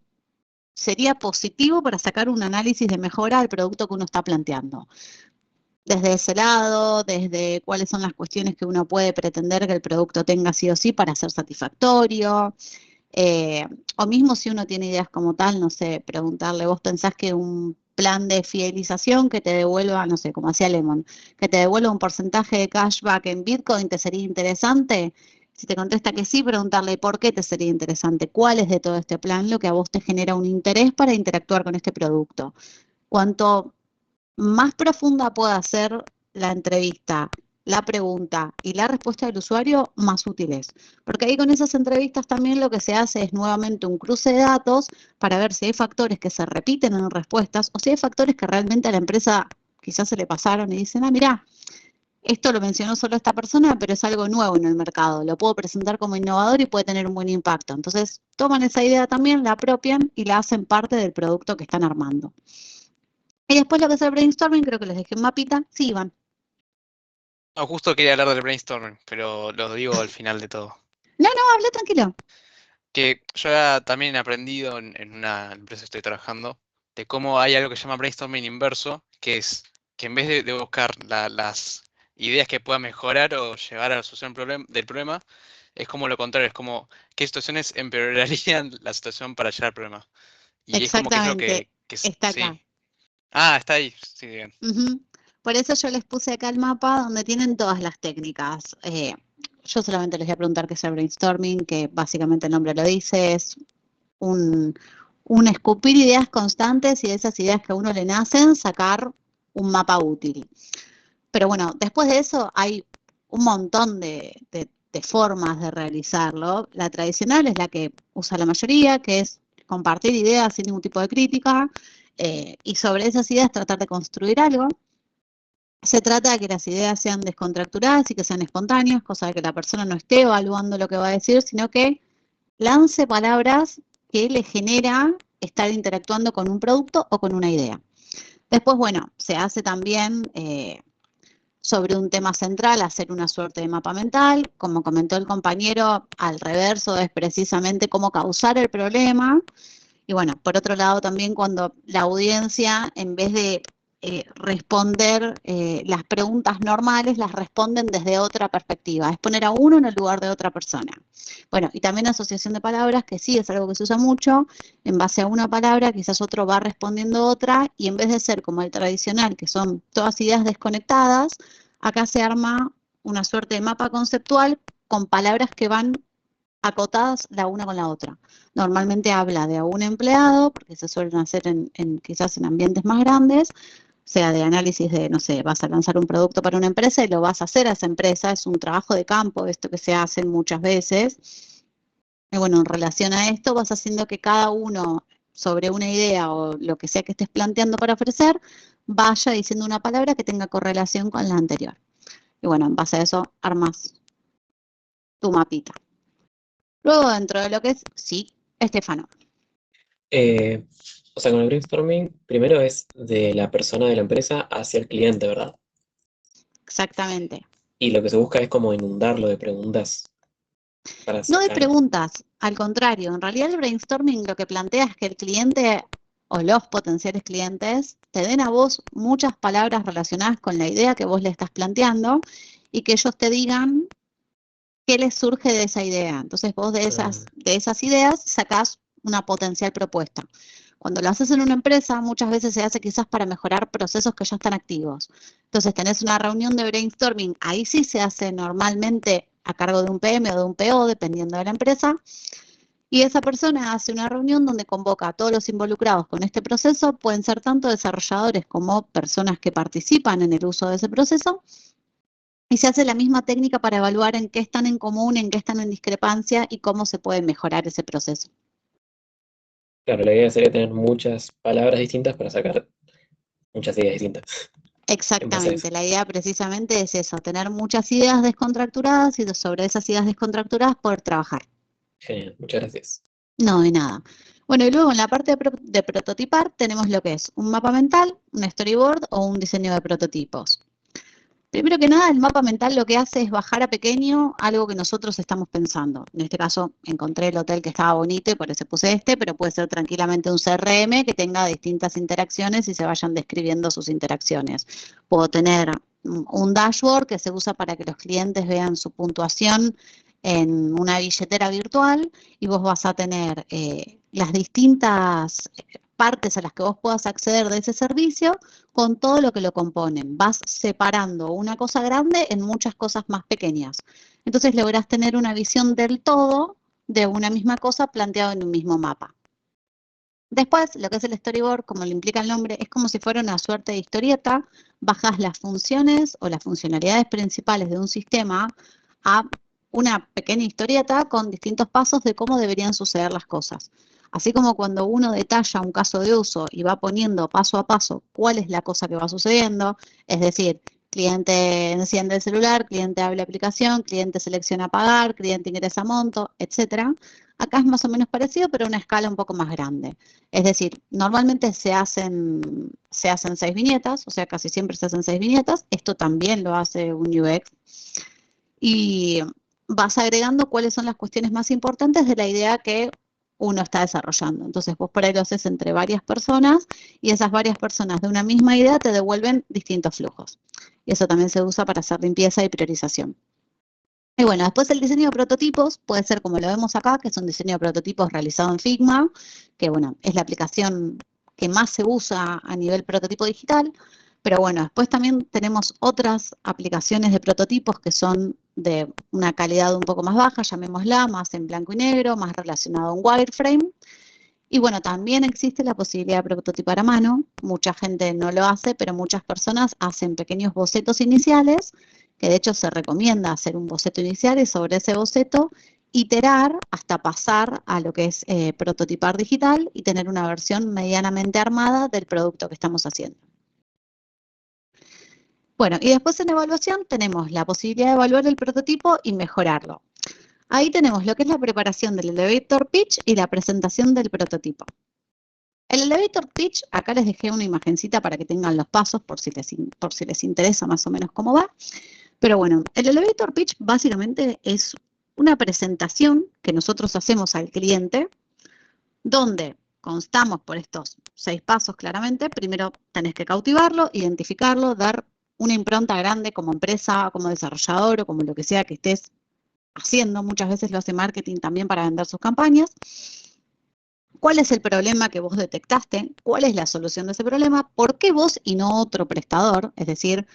sería positivo para sacar un análisis de mejora al producto que uno está planteando. desde ese lado, desde cuáles son las cuestiones que uno puede pretender que el producto tenga sí o sí para ser satisfactorio. O mismo si uno tiene ideas como tal, no sé, preguntarle, ¿vos pensás que un plan de fidelización que te devuelva, no sé, como hacía Lemon, que te devuelva un porcentaje de cashback en Bitcoin te sería interesante? Si te contesta que sí, preguntarle por qué te sería interesante, cuál es de todo este plan lo que a vos te genera un interés para interactuar con este producto. Cuanto más profunda pueda ser la entrevista, la pregunta y la respuesta del usuario, más útil es. Porque ahí con esas entrevistas también lo que se hace es nuevamente un cruce de datos para ver si hay factores que se repiten en respuestas o si hay factores que realmente a la empresa quizás se le pasaron y dicen, mirá, esto lo mencionó solo esta persona, pero es algo nuevo en el mercado, lo puedo presentar como innovador y puede tener un buen impacto. Entonces, toman esa idea también, la apropian y la hacen parte del producto que están armando. Y después lo que es el brainstorming, creo que les dejé un mapita. Sí, Iván. No, justo quería hablar del brainstorming, pero lo digo al final de todo. No, habla tranquilo. Que yo ya también he aprendido en una empresa que estoy trabajando de cómo hay algo que se llama brainstorming inverso, que es que en vez de buscar las ideas que puedan mejorar o llevar a la solución del problema, es como lo contrario, es como qué situaciones empeorarían la situación para llegar al problema. Y es como que es lo Exactamente. Está sí. acá. Ah, está ahí, sí, bien. Ujú. Por eso yo les puse acá el mapa donde tienen todas las técnicas. Yo solamente les voy a preguntar qué es el brainstorming, que básicamente el nombre lo dice, es un escupir ideas constantes y de esas ideas que a uno le nacen, sacar un mapa útil. Pero bueno, después de eso hay un montón de formas de realizarlo. La tradicional es la que usa la mayoría, que es compartir ideas sin ningún tipo de crítica y sobre esas ideas tratar de construir algo. Se trata de que las ideas sean descontracturadas y que sean espontáneas, cosa de que la persona no esté evaluando lo que va a decir, sino que lance palabras que le genera estar interactuando con un producto o con una idea. Después, bueno, se hace también sobre un tema central, hacer una suerte de mapa mental. Como comentó el compañero, al reverso es precisamente cómo causar el problema. Y bueno, por otro lado también cuando la audiencia, en vez de responder las preguntas normales, las responden desde otra perspectiva. Es poner a uno en el lugar de otra persona. Bueno, y también asociación de palabras, que sí es algo que se usa mucho. En base a una palabra, quizás otro va respondiendo otra, y en vez de ser como el tradicional, que son todas ideas desconectadas, acá se arma una suerte de mapa conceptual con palabras que van acotadas la una con la otra. Normalmente habla de un empleado, porque se suelen hacer quizás en ambientes más grandes, sea de análisis de, no sé, vas a lanzar un producto para una empresa y lo vas a hacer a esa empresa, es un trabajo de campo, esto que se hace muchas veces. Y bueno, en relación a esto vas haciendo que cada uno sobre una idea o lo que sea que estés planteando para ofrecer, vaya diciendo una palabra que tenga correlación con la anterior. Y bueno, en base a eso armas tu mapita. Luego, dentro de lo que es, sí, Estefano. O sea, con el brainstorming, primero es de la persona de la empresa hacia el cliente, ¿verdad? Exactamente. Y lo que se busca es como inundarlo de preguntas para No de sacar. preguntas, al contrario, en realidad el brainstorming lo que plantea es que el cliente o los potenciales clientes te den a vos muchas palabras relacionadas con la idea que vos le estás planteando y que ellos te digan qué les surge de esa idea. Entonces vos de esas ideas sacás una potencial propuesta. Cuando lo haces en una empresa, muchas veces se hace quizás para mejorar procesos que ya están activos. Entonces tenés una reunión de brainstorming, ahí sí se hace normalmente a cargo de un PM o de un PO, dependiendo de la empresa, y esa persona hace una reunión donde convoca a todos los involucrados con este proceso, pueden ser tanto desarrolladores como personas que participan en el uso de ese proceso, y se hace la misma técnica para evaluar en qué están en común, en qué están en discrepancia y cómo se puede mejorar ese proceso. Claro, la idea sería tener muchas palabras distintas para sacar muchas ideas distintas. Exactamente, la idea precisamente es eso, tener muchas ideas descontracturadas y sobre esas ideas descontracturadas poder trabajar. Genial, muchas gracias. No, de nada. Bueno, y luego en la parte de prototipar tenemos lo que es un mapa mental, un storyboard o un diseño de prototipos. Primero que nada, el mapa mental lo que hace es bajar a pequeño algo que nosotros estamos pensando. En este caso, encontré el hotel que estaba bonito y por eso puse este, pero puede ser tranquilamente un CRM que tenga distintas interacciones y se vayan describiendo sus interacciones. Puedo tener un dashboard que se usa para que los clientes vean su puntuación en una billetera virtual y vos vas a tener las distintas partes a las que vos puedas acceder de ese servicio con todo lo que lo componen. Vas separando una cosa grande en muchas cosas más pequeñas. Entonces lográs tener una visión del todo de una misma cosa planteada en un mismo mapa. Después, lo que es el storyboard, como le implica el nombre, es como si fuera una suerte de historieta. Bajas las funciones o las funcionalidades principales de un sistema a una pequeña historieta con distintos pasos de cómo deberían suceder las cosas. Así como cuando uno detalla un caso de uso y va poniendo paso a paso cuál es la cosa que va sucediendo, es decir, cliente enciende el celular, cliente abre la aplicación, cliente selecciona pagar, cliente ingresa monto, etcétera. Acá es más o menos parecido, pero a una escala un poco más grande. Es decir, normalmente se hacen 6 viñetas, o sea, casi siempre se hacen 6 viñetas. Esto también lo hace un UX. Y vas agregando cuáles son las cuestiones más importantes de la idea que uno está desarrollando. Entonces vos por ahí lo haces entre varias personas y esas varias personas de una misma idea te devuelven distintos flujos. Y eso también se usa para hacer limpieza y priorización. Y bueno, después el diseño de prototipos puede ser como lo vemos acá, que es un diseño de prototipos realizado en Figma, que bueno, es la aplicación que más se usa a nivel prototipo digital. Pero bueno, después también tenemos otras aplicaciones de prototipos que son de una calidad un poco más baja, llamémosla, más en blanco y negro, más relacionado a un wireframe. Y bueno, también existe la posibilidad de prototipar a mano. Mucha gente no lo hace, pero muchas personas hacen pequeños bocetos iniciales, que de hecho se recomienda hacer un boceto inicial y sobre ese boceto iterar hasta pasar a lo que es prototipar digital y tener una versión medianamente armada del producto que estamos haciendo. Bueno, y después en evaluación tenemos la posibilidad de evaluar el prototipo y mejorarlo. Ahí tenemos lo que es la preparación del elevator pitch y la presentación del prototipo. El elevator pitch, acá les dejé una imagencita para que tengan los pasos por si les interesa más o menos cómo va. Pero bueno, el elevator pitch básicamente es una presentación que nosotros hacemos al cliente donde constamos por estos 6 pasos claramente. Primero tenés que cautivarlo, identificarlo, dar una impronta grande como empresa, como desarrollador o como lo que sea que estés haciendo. Muchas veces lo hace marketing también para vender sus campañas. ¿Cuál es el problema que vos detectaste? ¿Cuál es la solución de ese problema? ¿Por qué vos y no otro prestador? Es decir,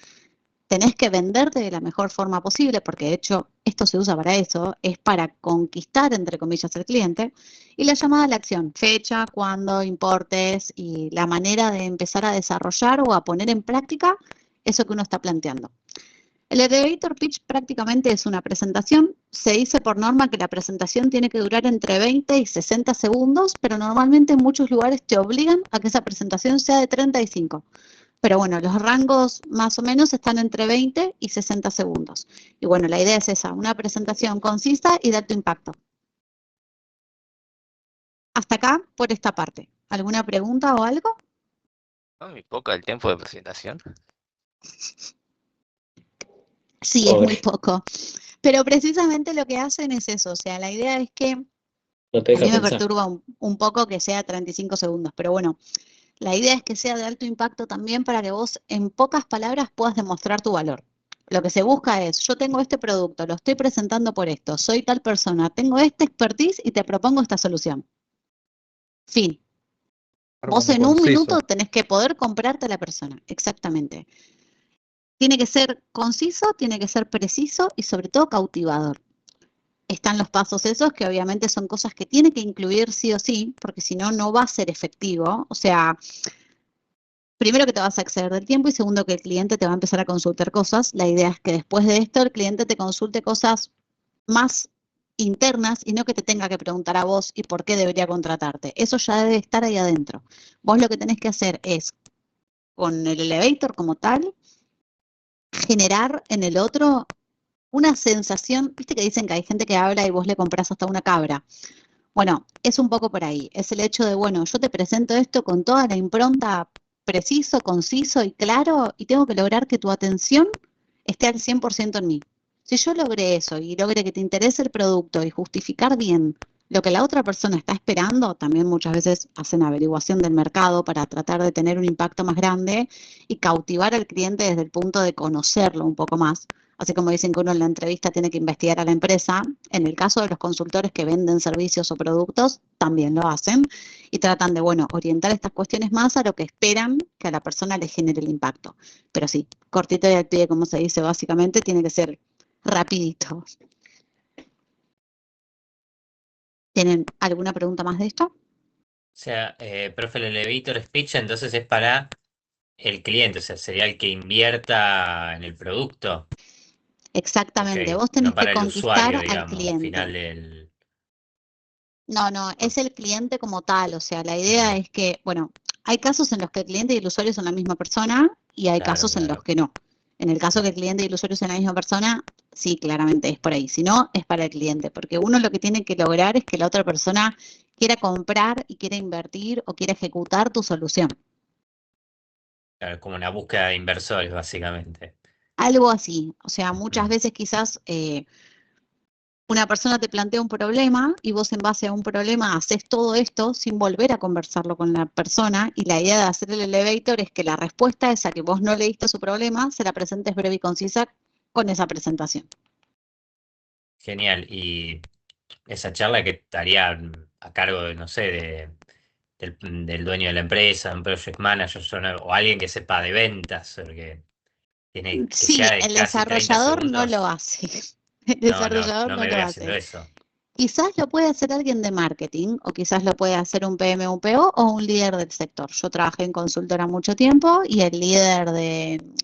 tenés que venderte de la mejor forma posible, porque de hecho esto se usa para eso, es para conquistar, entre comillas, al cliente. Y la llamada a la acción, fecha, cuándo, importes y la manera de empezar a desarrollar o a poner en práctica eso que uno está planteando. El elevator pitch prácticamente es una presentación. Se dice por norma que la presentación tiene que durar entre 20 y 60 segundos, pero normalmente en muchos lugares te obligan a que esa presentación sea de 35. Pero bueno, los rangos más o menos están entre 20 y 60 segundos. Y bueno, la idea es esa, una presentación concisa y de alto impacto. Hasta acá por esta parte. ¿Alguna pregunta o algo? ¿No? Muy poco el tiempo de presentación. Sí, es muy Pobre, poco. Pero precisamente lo que hacen es eso. O sea, la idea es que no te a deja mí me pensar. perturba un poco que sea 35 segundos. Pero bueno, la idea es que sea de alto impacto también para que vos en pocas palabras puedas demostrar tu valor. Lo que se busca es, yo tengo este producto, lo estoy presentando por esto, soy tal persona, tengo esta expertise y te propongo esta solución. Fin. Algo Vos como en un conciso. minuto tenés que poder comprarte a la persona, exactamente. Tiene que ser conciso, tiene que ser preciso y sobre todo cautivador. Están los pasos esos que obviamente son cosas que tiene que incluir sí o sí, porque si no, no va a ser efectivo. O sea, primero que te vas a exceder del tiempo y segundo que el cliente te va a empezar a consultar cosas. La idea es que después de esto el cliente te consulte cosas más internas y no que te tenga que preguntar a vos y por qué debería contratarte. Eso ya debe estar ahí adentro. Vos lo que tenés que hacer es, con el elevator como tal, generar en el otro una sensación, viste que dicen que hay gente que habla y vos le compras hasta una cabra. Bueno, es un poco por ahí. Es el hecho de, bueno, yo te presento esto con toda la impronta preciso, conciso y claro y tengo que lograr que tu atención esté al 100% en mí. Si yo logré eso y logré que te interese el producto y justificar bien lo que la otra persona está esperando, también muchas veces hacen averiguación del mercado para tratar de tener un impacto más grande y cautivar al cliente desde el punto de conocerlo un poco más. Así como dicen que uno en la entrevista tiene que investigar a la empresa, en el caso de los consultores que venden servicios o productos, también lo hacen y tratan de, bueno, orientar estas cuestiones más a lo que esperan que a la persona le genere el impacto. Pero sí, cortito y al pie, como se dice básicamente, tiene que ser rapidito. ¿Tienen alguna pregunta más de esto? O sea, profe, el elevator speech entonces es para el cliente, o sea, sería el que invierta en el producto. Exactamente, Ok, vos tenés no que para el conquistar usuario, al digamos, al final cliente. del... No, es el cliente como tal, o sea, la idea es que, bueno, hay casos en los que el cliente y el usuario son la misma persona y hay Claro, casos en los claro. que no. En el caso que el cliente y el usuario sean la misma persona, sí, claramente es por ahí. Si no, es para el cliente, porque uno lo que tiene que lograr es que la otra persona quiera comprar y quiera invertir o quiera ejecutar tu solución. Claro, es como una búsqueda de inversores, básicamente. Algo así, o sea, muchas Mm, veces quizás una persona te plantea un problema y vos en base a un problema haces todo esto sin volver a conversarlo con la persona y la idea de hacer el elevator es que la respuesta esa que vos no leíste su problema se la presentes breve y concisa con esa presentación. Genial. Y esa charla que estaría a cargo de, no sé, del dueño de la empresa, un project manager o alguien que sepa de ventas, porque tiene que Sí, sea de el casi 30 desarrollador no lo segundos. hace. El No, desarrollador no no me lo veo haciendo hace. eso. Quizás lo puede hacer alguien de marketing o quizás lo puede hacer un PM, un PO o un líder del sector. Yo trabajé en consultora mucho tiempo y el líder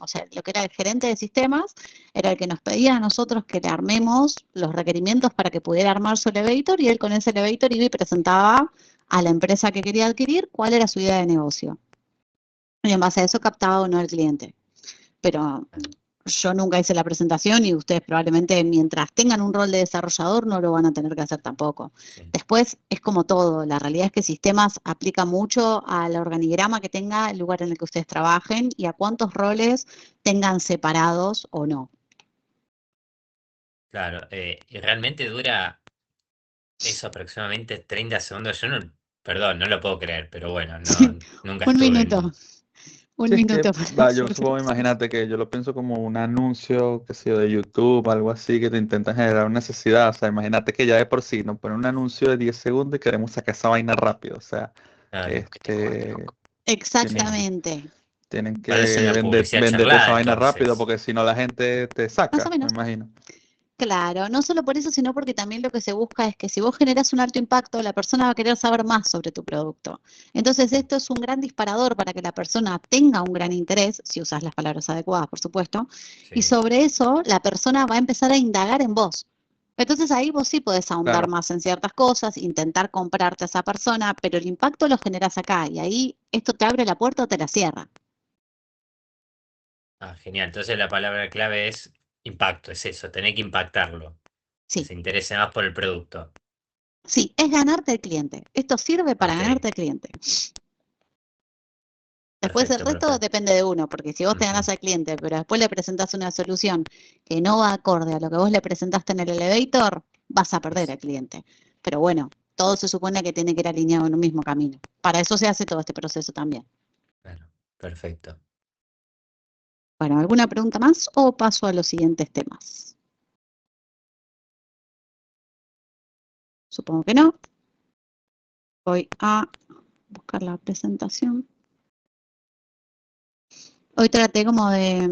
o sea, lo que era el gerente de sistemas era el que nos pedía a nosotros que le armemos los requerimientos para que pudiera armar su elevator y él con ese elevator iba y presentaba a la empresa que quería adquirir cuál era su idea de negocio. Y en base a eso captaba o no al cliente. Pero yo nunca hice la presentación y ustedes probablemente mientras tengan un rol de desarrollador no lo van a tener que hacer tampoco. Sí. Después es como todo, la realidad es que sistemas aplica mucho al organigrama que tenga el lugar en el que ustedes trabajen y a cuántos roles tengan separados o no. Claro, y realmente dura eso aproximadamente 30 segundos. Yo no, perdón, no lo puedo creer, pero bueno, nunca Un estuve minuto, en... un Sí, es que, minuto para yo hacer. supongo, imagínate que yo lo pienso como un anuncio, que sé yo, de YouTube, algo así, que te intentan generar una necesidad. O sea, imagínate que ya de por sí nos ponen un anuncio de 10 segundos y queremos sacar esa vaina rápido. O sea, Claro, Que te vuelve loco. Exactamente, tienen que ¿cuál es una publicidad venderte esa charlada vaina rápido, entonces? porque si no la gente te más o saca, me menos. imagino. Claro, no solo por eso, sino porque también lo que se busca es que si vos generas un alto impacto, la persona va a querer saber más sobre tu producto. Entonces, esto es un gran disparador para que la persona tenga un gran interés, si usas las palabras adecuadas, por supuesto, y Sí, sobre eso la persona va a empezar a indagar en vos. Entonces ahí vos sí podés ahondar Claro, más en ciertas cosas, intentar comprarte a esa persona, pero el impacto lo generas acá y ahí esto te abre la puerta o te la cierra. genial. Entonces la palabra clave es impacto, es eso, tener que impactarlo, que Sí, se interese más por el producto. sí, es ganarte el cliente. Esto sirve para Ok, ganarte el cliente. Después el perfecto, resto profe. depende de uno, porque si vos te Ujú. ganás al cliente, pero después le presentás una solución que no va acorde a lo que vos le presentaste en el elevator, vas a perder al cliente. Pero bueno, todo se supone que tiene que ir alineado en un mismo camino. Para eso se hace todo este proceso también. Bueno, perfecto. Bueno, ¿alguna pregunta más o paso a los siguientes temas? Supongo que no. Voy a buscar la presentación. Hoy traté como de,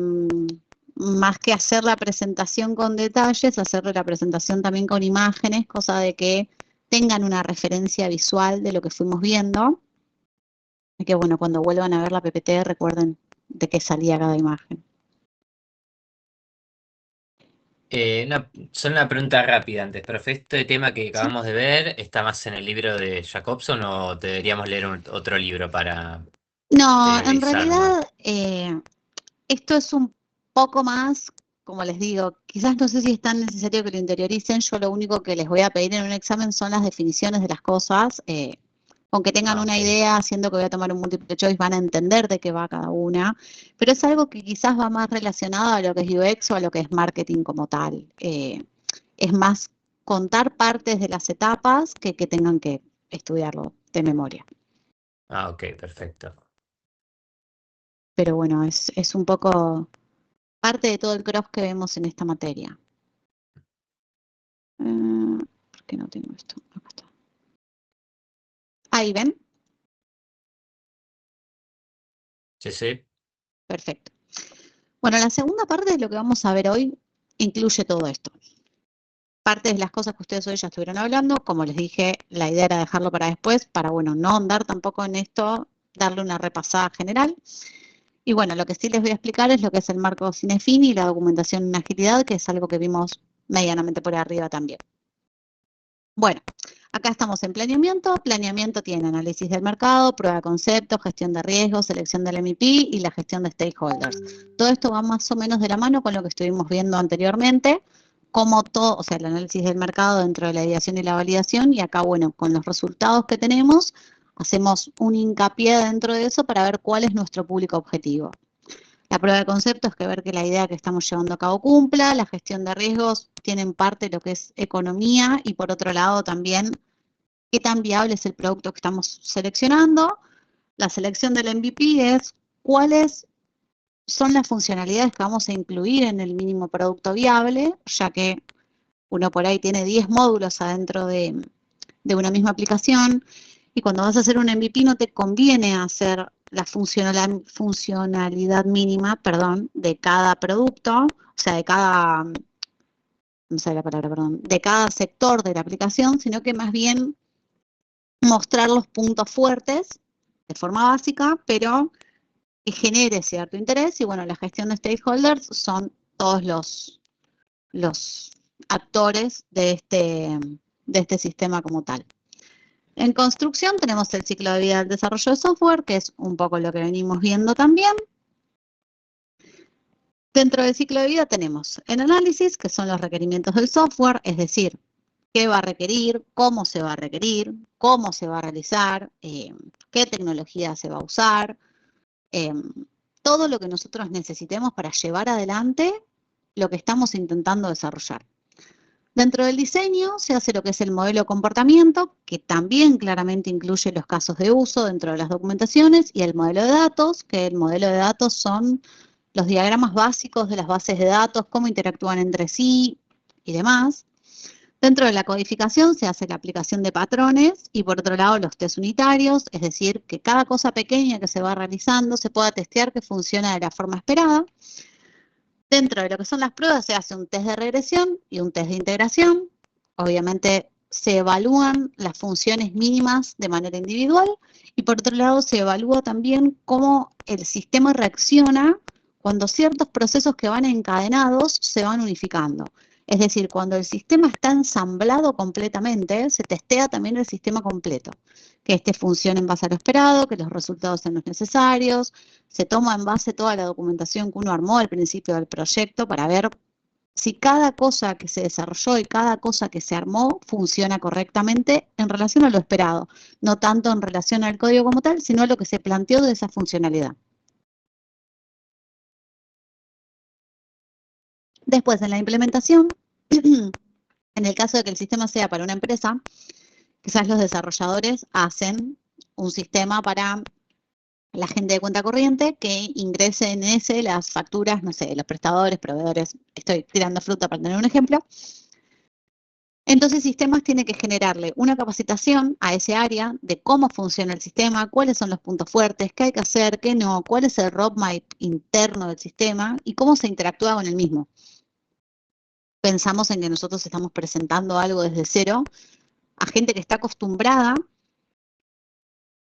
más que hacer la presentación con detalles, hacerle la presentación también con imágenes, cosa de que tengan una referencia visual de lo que fuimos viendo. Y que bueno, cuando vuelvan a ver la PPT recuerden de qué salía cada imagen. Solo una pregunta rápida antes, profe. ¿Este tema que ¿Sí? acabamos de ver está más en el libro de Jacobson o deberíamos leer otro libro para No, en interiorizarnos? realidad esto es un poco más, como les digo, quizás no sé si es tan necesario que lo interioricen, yo lo único que les voy a pedir en un examen son las definiciones de las cosas, Con que tengan una Ok. idea, haciendo que voy a tomar un multiple choice, van a entender de qué va cada una, pero es algo que quizás va más relacionado a lo que es UX o a lo que es marketing como tal. Es más contar partes de las etapas que tengan que estudiarlo de memoria. Ah, ok, perfecto. Pero bueno, es un poco parte de todo el cross que vemos en esta materia. ¿Por qué no tengo esto? Acá está. Ahí ven. Sí, sí. Perfecto. Bueno, la segunda parte de lo que vamos a ver hoy incluye todo esto. Parte de las cosas que ustedes hoy ya estuvieron hablando, como les dije, la idea era dejarlo para después, para, bueno, no ahondar tampoco en esto, darle una repasada general. Y bueno, lo que sí les voy a explicar es lo que es el marco Cinefin y la documentación en agilidad, que es algo que vimos medianamente por arriba también. Bueno, acá estamos en planeamiento. Planeamiento tiene análisis del mercado, prueba de conceptos, gestión de riesgos, selección del MVP y la gestión de stakeholders. Todo esto va más o menos de la mano con lo que estuvimos viendo anteriormente, como todo, o sea, el análisis del mercado dentro de la ideación y la validación, y acá, bueno, con los resultados que tenemos, hacemos un hincapié dentro de eso para ver cuál es nuestro público objetivo. La prueba de concepto es que ver que la idea que estamos llevando a cabo cumpla, la gestión de riesgos tiene en parte lo que es economía y por otro lado también qué tan viable es el producto que estamos seleccionando. La selección del MVP es cuáles son las funcionalidades que vamos a incluir en el mínimo producto viable, ya que uno por ahí tiene 10 módulos adentro de una misma aplicación, y cuando vas a hacer un MVP no te conviene hacer la funcionalidad mínima, perdón, de cada producto, o sea, de cada, no sé la palabra, perdón, de cada sector de la aplicación, sino que más bien mostrar los puntos fuertes de forma básica, pero que genere cierto interés, y bueno, la gestión de stakeholders son todos los actores de este sistema como tal. En construcción tenemos el ciclo de vida del desarrollo de software, que es un poco lo que venimos viendo también. Dentro del ciclo de vida tenemos el análisis, que son los requerimientos del software, es decir, qué va a requerir, cómo se va a requerir, cómo se va a realizar, qué tecnología se va a usar, todo lo que nosotros necesitemos para llevar adelante lo que estamos intentando desarrollar. Dentro del diseño se hace lo que es el modelo de comportamiento, que también claramente incluye los casos de uso dentro de las documentaciones, y el modelo de datos, que el modelo de datos son los diagramas básicos de las bases de datos, cómo interactúan entre sí y demás. Dentro de la codificación se hace la aplicación de patrones y por otro lado los test unitarios, es decir, que cada cosa pequeña que se va realizando se pueda testear que funciona de la forma esperada. Dentro de lo que son las pruebas se hace un test de regresión y un test de integración. Obviamente se evalúan las funciones mínimas de manera individual y por otro lado se evalúa también cómo el sistema reacciona cuando ciertos procesos que van encadenados se van unificando. Es decir, cuando el sistema está ensamblado completamente, se testea también el sistema completo. Que este funcione en base a lo esperado, que los resultados sean los necesarios. Se toma en base toda la documentación que uno armó al principio del proyecto para ver si cada cosa que se desarrolló y cada cosa que se armó funciona correctamente en relación a lo esperado. No tanto en relación al código como tal, sino a lo que se planteó de esa funcionalidad. Después, en la implementación, en el caso de que el sistema sea para una empresa, quizás los desarrolladores hacen un sistema para la gente de cuenta corriente que ingrese en ese las facturas, no sé, los prestadores, proveedores, estoy tirando fruta para tener un ejemplo. Entonces, sistemas tiene que generarle una capacitación a ese área de cómo funciona el sistema, cuáles son los puntos fuertes, qué hay que hacer, qué no, cuál es el roadmap interno del sistema y cómo se interactúa con el mismo. Pensamos en que nosotros estamos presentando algo desde cero a gente que está acostumbrada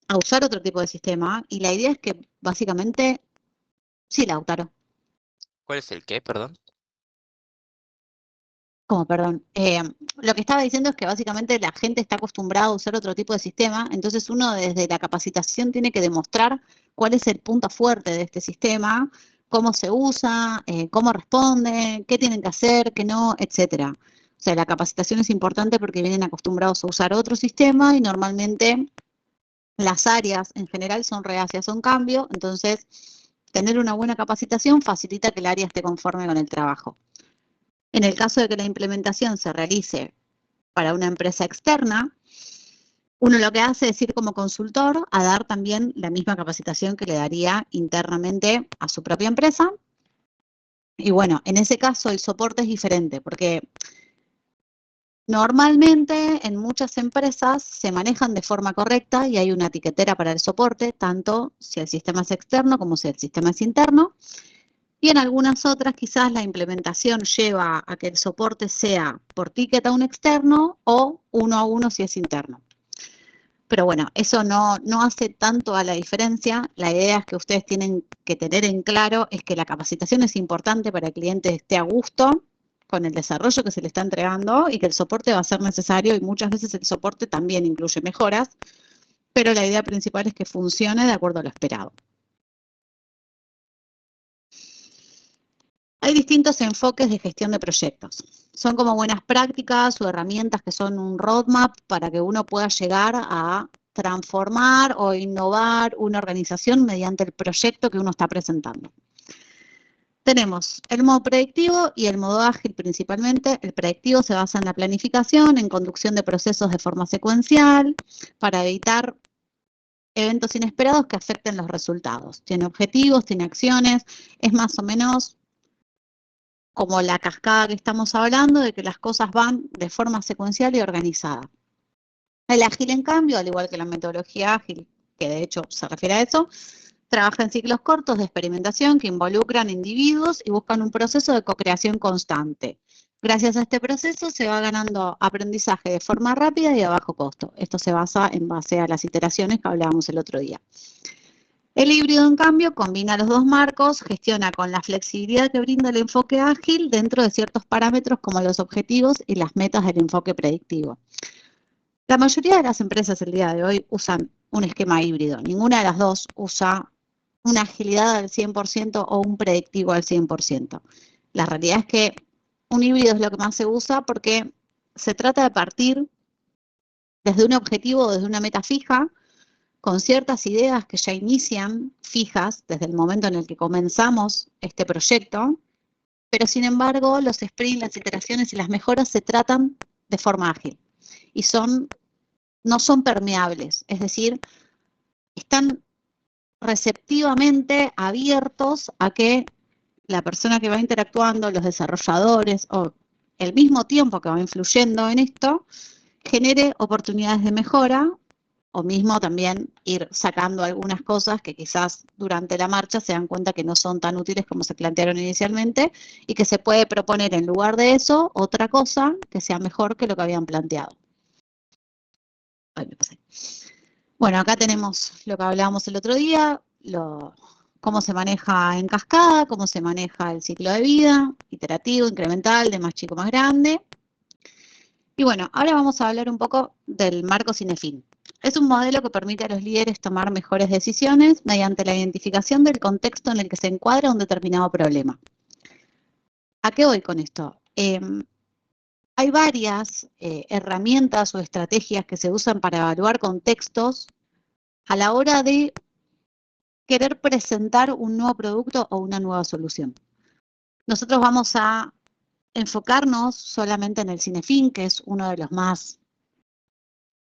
a usar otro tipo de sistema y la idea es que básicamente, sí, Lautaro, ¿Cuál es el qué, perdón? como perdón, lo que estaba diciendo es que básicamente la gente está acostumbrada a usar otro tipo de sistema, entonces uno desde la capacitación tiene que demostrar cuál es el punto fuerte de este sistema, cómo se usa, cómo responde, qué tienen que hacer, qué no, etcétera. O sea, la capacitación es importante porque vienen acostumbrados a usar otro sistema y normalmente Las áreas en general son reacias a un cambio, entonces tener una buena capacitación facilita que el área esté conforme con el trabajo. En el caso de que la implementación se realice para una empresa externa, uno lo que hace es ir como consultor a dar también la misma capacitación que le daría internamente a su propia empresa. Y bueno, en ese caso el soporte es diferente, porque normalmente en muchas empresas se manejan de forma correcta y hay una etiquetera para el soporte, tanto si el sistema es externo como si el sistema es interno. Y en algunas otras quizás la implementación lleva a que el soporte sea por ticket a un externo o 1 a 1 si es interno. Pero bueno, eso no hace tanto a la diferencia. La idea es que ustedes tienen que tener en claro es que la capacitación es importante para que el cliente esté a gusto con el desarrollo que se le está entregando y que el soporte va a ser necesario y muchas veces el soporte también incluye mejoras, pero la idea principal es que funcione de acuerdo a lo esperado. Hay distintos enfoques de gestión de proyectos. Son como buenas prácticas o herramientas que son un roadmap para que uno pueda llegar a transformar o innovar una organización mediante el proyecto que uno está presentando. Tenemos el modo predictivo y el modo ágil principalmente. El predictivo se basa en la planificación, en conducción de procesos de forma secuencial, para evitar eventos inesperados que afecten los resultados. Tiene objetivos, tiene acciones, es más o menos como la cascada que estamos hablando, de que las cosas van de forma secuencial y organizada. El ágil, en cambio, al igual que la metodología ágil, que de hecho se refiere a eso, trabaja en ciclos cortos de experimentación que involucran individuos y buscan un proceso de co-creación constante. Gracias a este proceso se va ganando aprendizaje de forma rápida y a bajo costo. Esto se basa en base a las iteraciones que hablábamos el otro día. El híbrido, en cambio, combina los dos marcos, gestiona con la flexibilidad que brinda el enfoque ágil dentro de ciertos parámetros como los objetivos y las metas del enfoque predictivo. La mayoría de las empresas el día de hoy usan un esquema híbrido. Ninguna de las dos usa una agilidad al 100% o un predictivo al 100%. La realidad es que un híbrido es lo que más se usa porque se trata de partir desde un objetivo o desde una meta fija, con ciertas ideas que ya inician fijas desde el momento en el que comenzamos este proyecto, pero sin embargo los sprints, las iteraciones y las mejoras se tratan de forma ágil y no son permeables, es decir, están receptivamente abiertos a que la persona que va interactuando, los desarrolladores o el mismo tiempo que va influyendo en esto, genere oportunidades de mejora o mismo también ir sacando algunas cosas que quizás durante la marcha se dan cuenta que no son tan útiles como se plantearon inicialmente y que se puede proponer en lugar de eso otra cosa que sea mejor que lo que habían planteado. Ay, me pasé. Bueno, acá tenemos lo que hablábamos el otro día, cómo se maneja en cascada, cómo se maneja el ciclo de vida, iterativo, incremental, de más chico más grande. Y bueno, ahora vamos a hablar un poco del marco Cinefin. Es un modelo que permite a los líderes tomar mejores decisiones mediante la identificación del contexto en el que se encuadra un determinado problema. ¿A qué voy con esto? Hay varias herramientas o estrategias que se usan para evaluar contextos a la hora de querer presentar un nuevo producto o una nueva solución. Nosotros vamos a enfocarnos solamente en el Cinefin, que es uno de los más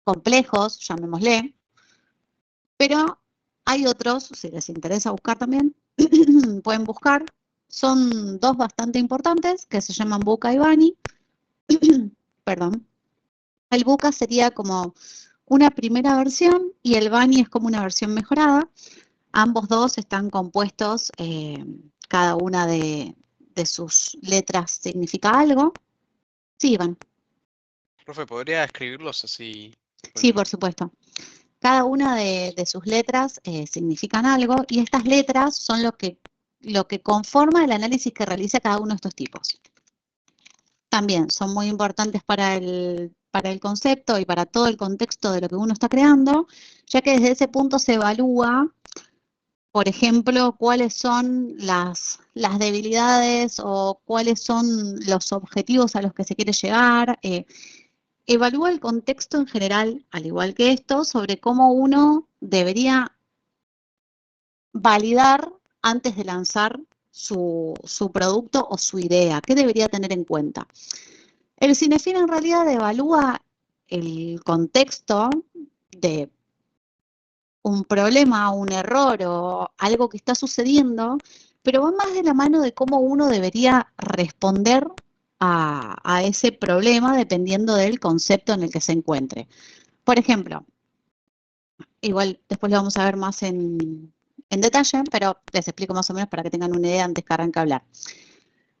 complejos, llamémosle, pero hay otros, si les interesa buscar también, pueden buscar. Son dos bastante importantes que se llaman Buca y Bani. Perdón. El Buca sería como una primera versión y el Bani es como una versión mejorada. Ambos dos están compuestos, cada una de sus letras significa algo. Sí, Iván. Profe, ¿podría escribirlos así? Sí, por supuesto. Cada una de sus letras significan algo y estas letras son lo que conforma el análisis que realiza cada uno de estos tipos. También son muy importantes para el concepto y para todo el contexto de lo que uno está creando, ya que desde ese punto se evalúa, por ejemplo, cuáles son las debilidades o cuáles son los objetivos a los que se quiere llegar. evalúa el contexto en general, al igual que esto, sobre cómo uno debería validar antes de lanzar su producto o su idea. ¿Qué debería tener en cuenta? El Cinefin en realidad evalúa el contexto de un problema, un error o algo que está sucediendo, pero va más de la mano de cómo uno debería responder a ese problema dependiendo del concepto en el que se encuentre. Por ejemplo, igual después lo vamos a ver más en detalle, pero les explico más o menos para que tengan una idea antes que arranque a hablar.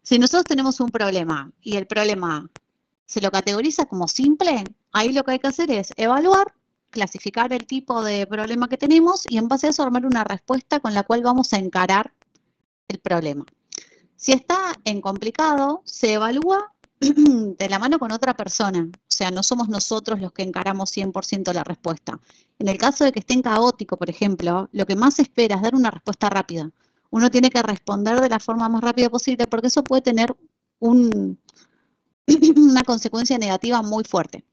Si nosotros tenemos un problema y el problema se lo categoriza como simple, ahí lo que hay que hacer es evaluar, clasificar el tipo de problema que tenemos y en base a eso armar una respuesta con la cual vamos a encarar el problema. Si está en complicado, se evalúa de la mano con otra persona, o sea, no somos nosotros los que encaramos 100% la respuesta. En el caso de que esté en caótico, por ejemplo, lo que más se espera es dar una respuesta rápida. Uno tiene que responder de la forma más rápida posible porque eso puede tener una consecuencia negativa muy fuerte.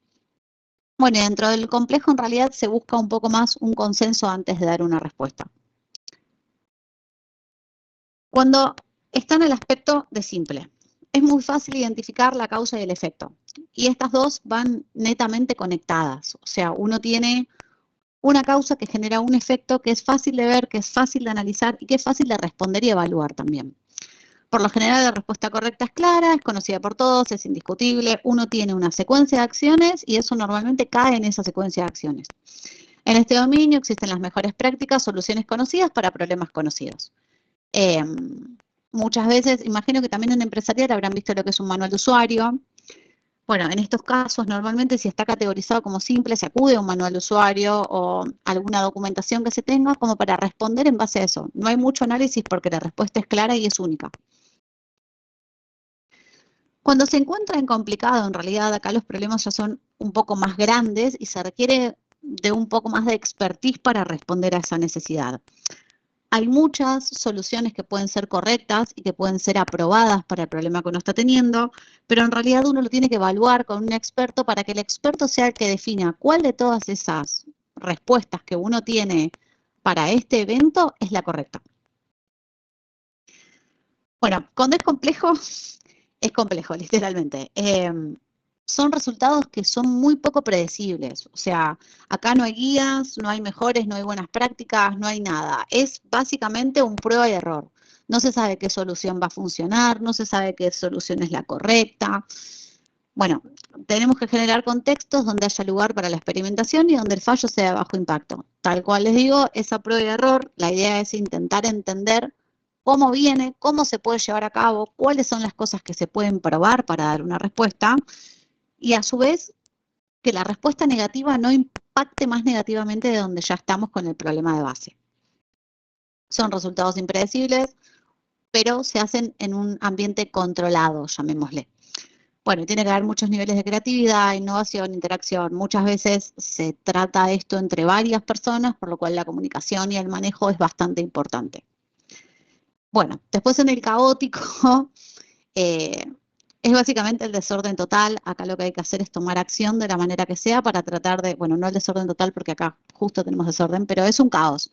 Bueno, y dentro del complejo en realidad se busca un poco más un consenso antes de dar una respuesta. Cuando está en el aspecto de simple, es muy fácil identificar la causa y el efecto. Y estas dos van netamente conectadas. O sea, uno tiene una causa que genera un efecto que es fácil de ver, que es fácil de analizar y que es fácil de responder y evaluar también. Por lo general, la respuesta correcta es clara, es conocida por todos, es indiscutible. Uno tiene una secuencia de acciones y eso normalmente cae en esa secuencia de acciones. En este dominio existen las mejores prácticas, soluciones conocidas para problemas conocidos. Muchas veces, imagino que también en empresarial habrán visto lo que es un manual de usuario. Bueno, en estos casos, normalmente si está categorizado como simple, se acude a un manual de usuario o alguna documentación que se tenga como para responder en base a eso. No hay mucho análisis porque la respuesta es clara y es única. Cuando se encuentra en complicado, en realidad acá los problemas ya son un poco más grandes y se requiere de un poco más de expertise para responder a esa necesidad. Hay muchas soluciones que pueden ser correctas y que pueden ser aprobadas para el problema que uno está teniendo, pero en realidad uno lo tiene que evaluar con un experto para que el experto sea el que defina cuál de todas esas respuestas que uno tiene para este evento es la correcta. Bueno, cuando es complejo, literalmente. Son resultados que son muy poco predecibles. O sea, acá no hay guías, no hay mejores, no hay buenas prácticas, no hay nada. Es básicamente un prueba y error. No se sabe qué solución va a funcionar, no se sabe qué solución es la correcta. Bueno, tenemos que generar contextos donde haya lugar para la experimentación y donde el fallo sea de bajo impacto. Tal cual les digo, esa prueba y error, la idea es intentar entender cómo viene, cómo se puede llevar a cabo, cuáles son las cosas que se pueden probar para dar una respuesta y a su vez que la respuesta negativa no impacte más negativamente de donde ya estamos con el problema de base. Son resultados impredecibles, pero se hacen en un ambiente controlado, llamémosle. Bueno, tiene que haber muchos niveles de creatividad, innovación, interacción. Muchas veces se trata esto entre varias personas, por lo cual la comunicación y el manejo es bastante importante. Bueno, después en el caótico, es básicamente el desorden total. Acá lo que hay que hacer es tomar acción de la manera que sea para tratar de, bueno, no el desorden total porque acá justo tenemos desorden, pero es un caos.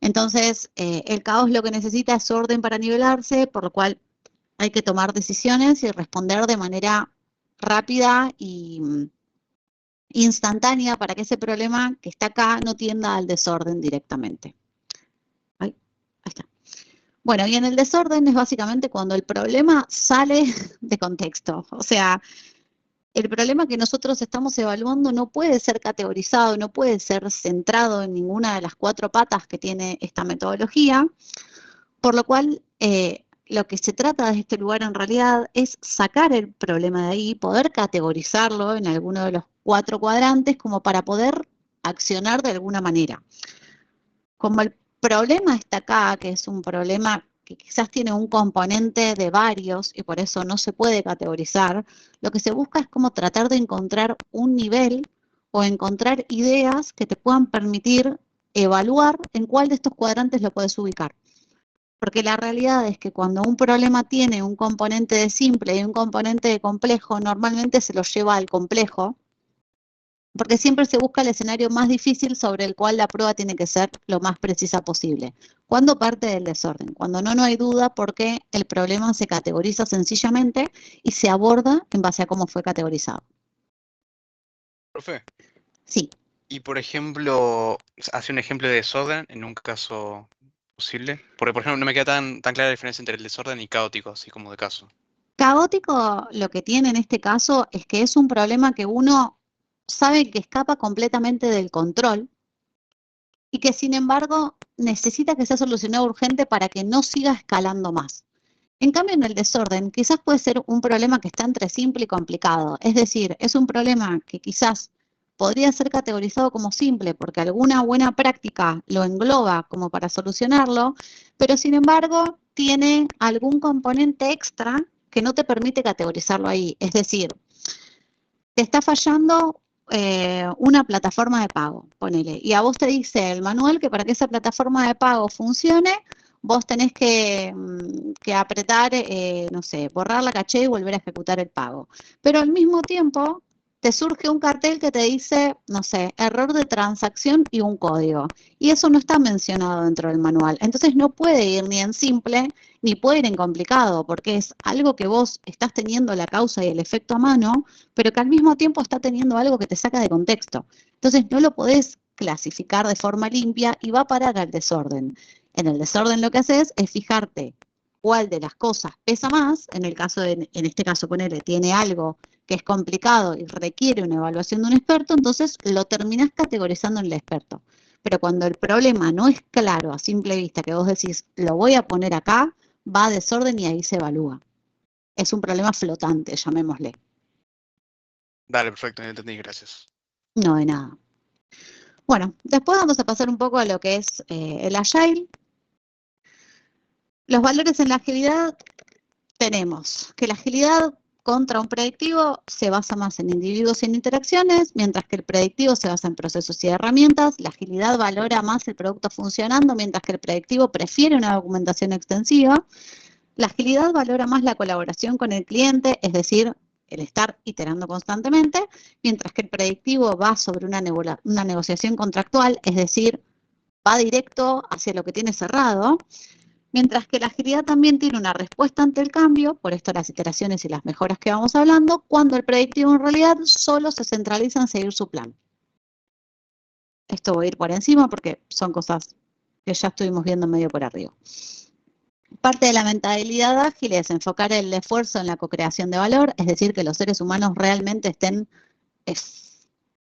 Entonces, el caos lo que necesita es orden para nivelarse, por lo cual hay que tomar decisiones y responder de manera rápida y instantánea para que ese problema que está acá no tienda al desorden directamente. Ahí está. Bueno, y en el desorden es básicamente cuando el problema sale de contexto. O sea, el problema que nosotros estamos evaluando no puede ser categorizado, no puede ser centrado en ninguna de las 4 patas que tiene esta metodología, por lo cual lo que se trata de este lugar en realidad es sacar el problema de ahí, poder categorizarlo en alguno de los 4 cuadrantes como para poder accionar de alguna manera. Como el problema está acá, que es un problema que quizás tiene un componente de varios y por eso no se puede categorizar, lo que se busca es como tratar de encontrar un nivel o encontrar ideas que te puedan permitir evaluar en cuál de estos cuadrantes lo puedes ubicar. Porque la realidad es que cuando un problema tiene un componente de simple y un componente de complejo, normalmente se lo lleva al complejo, porque siempre se busca el escenario más difícil sobre el cual la prueba tiene que ser lo más precisa posible. ¿Cuándo parte del desorden? Cuando no hay duda porque el problema se categoriza sencillamente y se aborda en base a cómo fue categorizado. Profe, Sí. y por ejemplo, hace un ejemplo de desorden en un caso posible. Porque, por ejemplo, no me queda tan clara la diferencia entre el desorden y caótico, así como de caso. Caótico lo que tiene en este caso es que es un problema que uno sabe que escapa completamente del control y que sin embargo necesita que sea solucionado urgente para que no siga escalando más. En cambio, en el desorden, quizás puede ser un problema que está entre simple y complicado. Es decir, es un problema que quizás podría ser categorizado como simple porque alguna buena práctica lo engloba como para solucionarlo, pero sin embargo tiene algún componente extra que no te permite categorizarlo ahí. Es decir, te está fallando una plataforma de pago, ponele, y a vos te dice el manual que para que esa plataforma de pago funcione, vos tenés que apretar, no sé, borrar la caché y volver a ejecutar el pago. Pero al mismo tiempo te surge un cartel que te dice, no sé, error de transacción y un código. Y eso no está mencionado dentro del manual. Entonces no puede ir ni en simple ni puede ir en complicado, porque es algo que vos estás teniendo la causa y el efecto a mano, pero que al mismo tiempo está teniendo algo que te saca de contexto. Entonces no lo podés clasificar de forma limpia y va a parar al desorden. En el desorden lo que haces es fijarte cuál de las cosas pesa más, en este caso ponele, tiene algo que es complicado y requiere una evaluación de un experto, entonces lo terminás categorizando en el experto. Pero cuando el problema no es claro a simple vista, que vos decís, lo voy a poner acá, va a desorden y ahí se evalúa. Es un problema flotante, llamémosle. Dale, perfecto, ya entendí, gracias. No de nada. Bueno, después vamos a pasar un poco a lo que es el Agile. Los valores en la agilidad tenemos que la agilidad contra un predictivo se basa más en individuos y en interacciones, mientras que el predictivo se basa en procesos y herramientas. La agilidad valora más el producto funcionando, mientras que el predictivo prefiere una documentación extensiva. La agilidad valora más la colaboración con el cliente, es decir, el estar iterando constantemente, mientras que el predictivo va sobre una negociación contractual, es decir, va directo hacia lo que tiene cerrado, mientras que la agilidad también tiene una respuesta ante el cambio, por esto las iteraciones y las mejoras que vamos hablando, cuando el predictivo en realidad solo se centraliza en seguir su plan. Esto voy a ir por encima porque son cosas que ya estuvimos viendo medio por arriba. Parte de la mentalidad ágil es enfocar el esfuerzo en la co-creación de valor, es decir, que los seres humanos realmente estén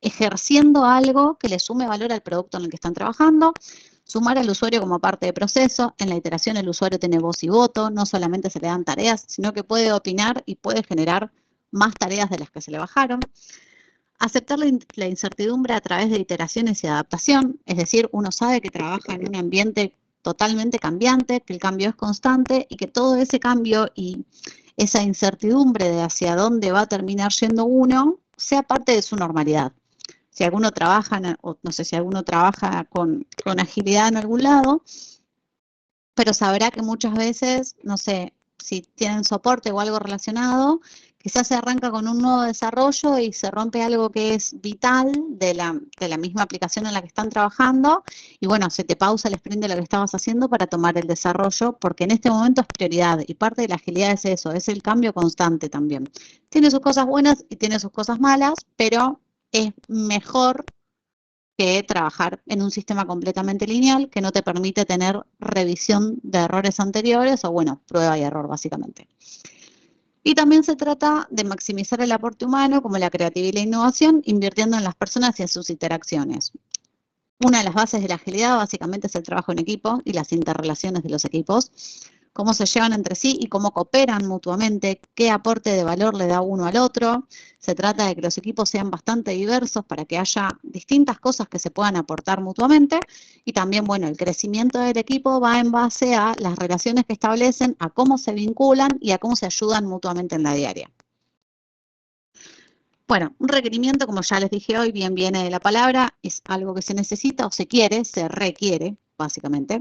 ejerciendo algo que le sume valor al producto en el que están trabajando, sumar al usuario como parte del proceso. En la iteración el usuario tiene voz y voto, no solamente se le dan tareas, sino que puede opinar y puede generar más tareas de las que se le bajaron. Aceptar la incertidumbre a través de iteraciones y adaptación, es decir, uno sabe que trabaja en un ambiente totalmente cambiante, que el cambio es constante y que todo ese cambio y esa incertidumbre de hacia dónde va a terminar yendo uno sea parte de su normalidad. Si alguno trabaja, o no sé si alguno trabaja con agilidad en algún lado, pero sabrá que muchas veces, no sé, si tienen soporte o algo relacionado, quizás se arranca con un nuevo desarrollo y se rompe algo que es vital de la misma aplicación en la que están trabajando y bueno, se te pausa el sprint de lo que estabas haciendo para tomar el desarrollo porque en este momento es prioridad y parte de la agilidad es eso, es el cambio constante también. Tiene sus cosas buenas y tiene sus cosas malas, pero es mejor que trabajar en un sistema completamente lineal que no te permite tener revisión de errores anteriores o, bueno, prueba y error básicamente. Y también se trata de maximizar el aporte humano como la creatividad y la innovación, invirtiendo en las personas y en sus interacciones. Una de las bases de la agilidad básicamente es el trabajo en equipo y las interrelaciones de los equipos, cómo se llevan entre sí y cómo cooperan mutuamente, qué aporte de valor le da uno al otro. Se trata de que los equipos sean bastante diversos para que haya distintas cosas que se puedan aportar mutuamente y también, bueno, el crecimiento del equipo va en base a las relaciones que establecen, a cómo se vinculan y a cómo se ayudan mutuamente en la diaria. Bueno, un requerimiento, como ya les dije hoy, bien viene de la palabra, es algo que se necesita o se quiere, se requiere, básicamente.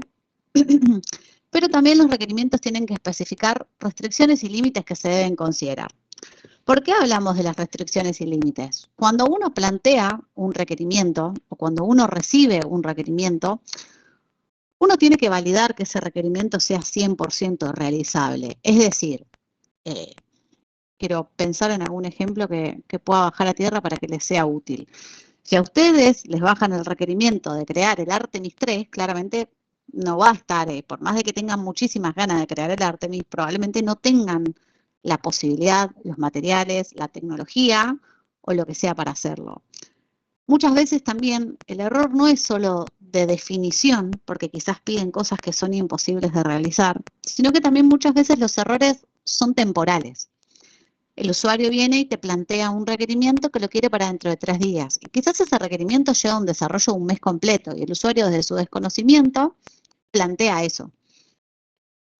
pero también los requerimientos tienen que especificar restricciones y límites que se deben considerar. ¿Por qué hablamos de las restricciones y límites? Cuando uno plantea un requerimiento o cuando uno recibe un requerimiento, uno tiene que validar que ese requerimiento sea 100% realizable. Es decir, quiero pensar en algún ejemplo que pueda bajar a tierra para que les sea útil. Si a ustedes les bajan el requerimiento de crear el Artemis 3, claramente no va a estar, por más de que tengan muchísimas ganas de crear el Artemis, probablemente no tengan la posibilidad, los materiales, la tecnología o lo que sea para hacerlo. Muchas veces también el error no es solo de definición, porque quizás piden cosas que son imposibles de realizar, sino que también muchas veces los errores son temporales. El usuario viene y te plantea un requerimiento que lo quiere para dentro de 3 días. Y quizás ese requerimiento lleva un desarrollo de un mes completo y el usuario desde su desconocimiento plantea eso.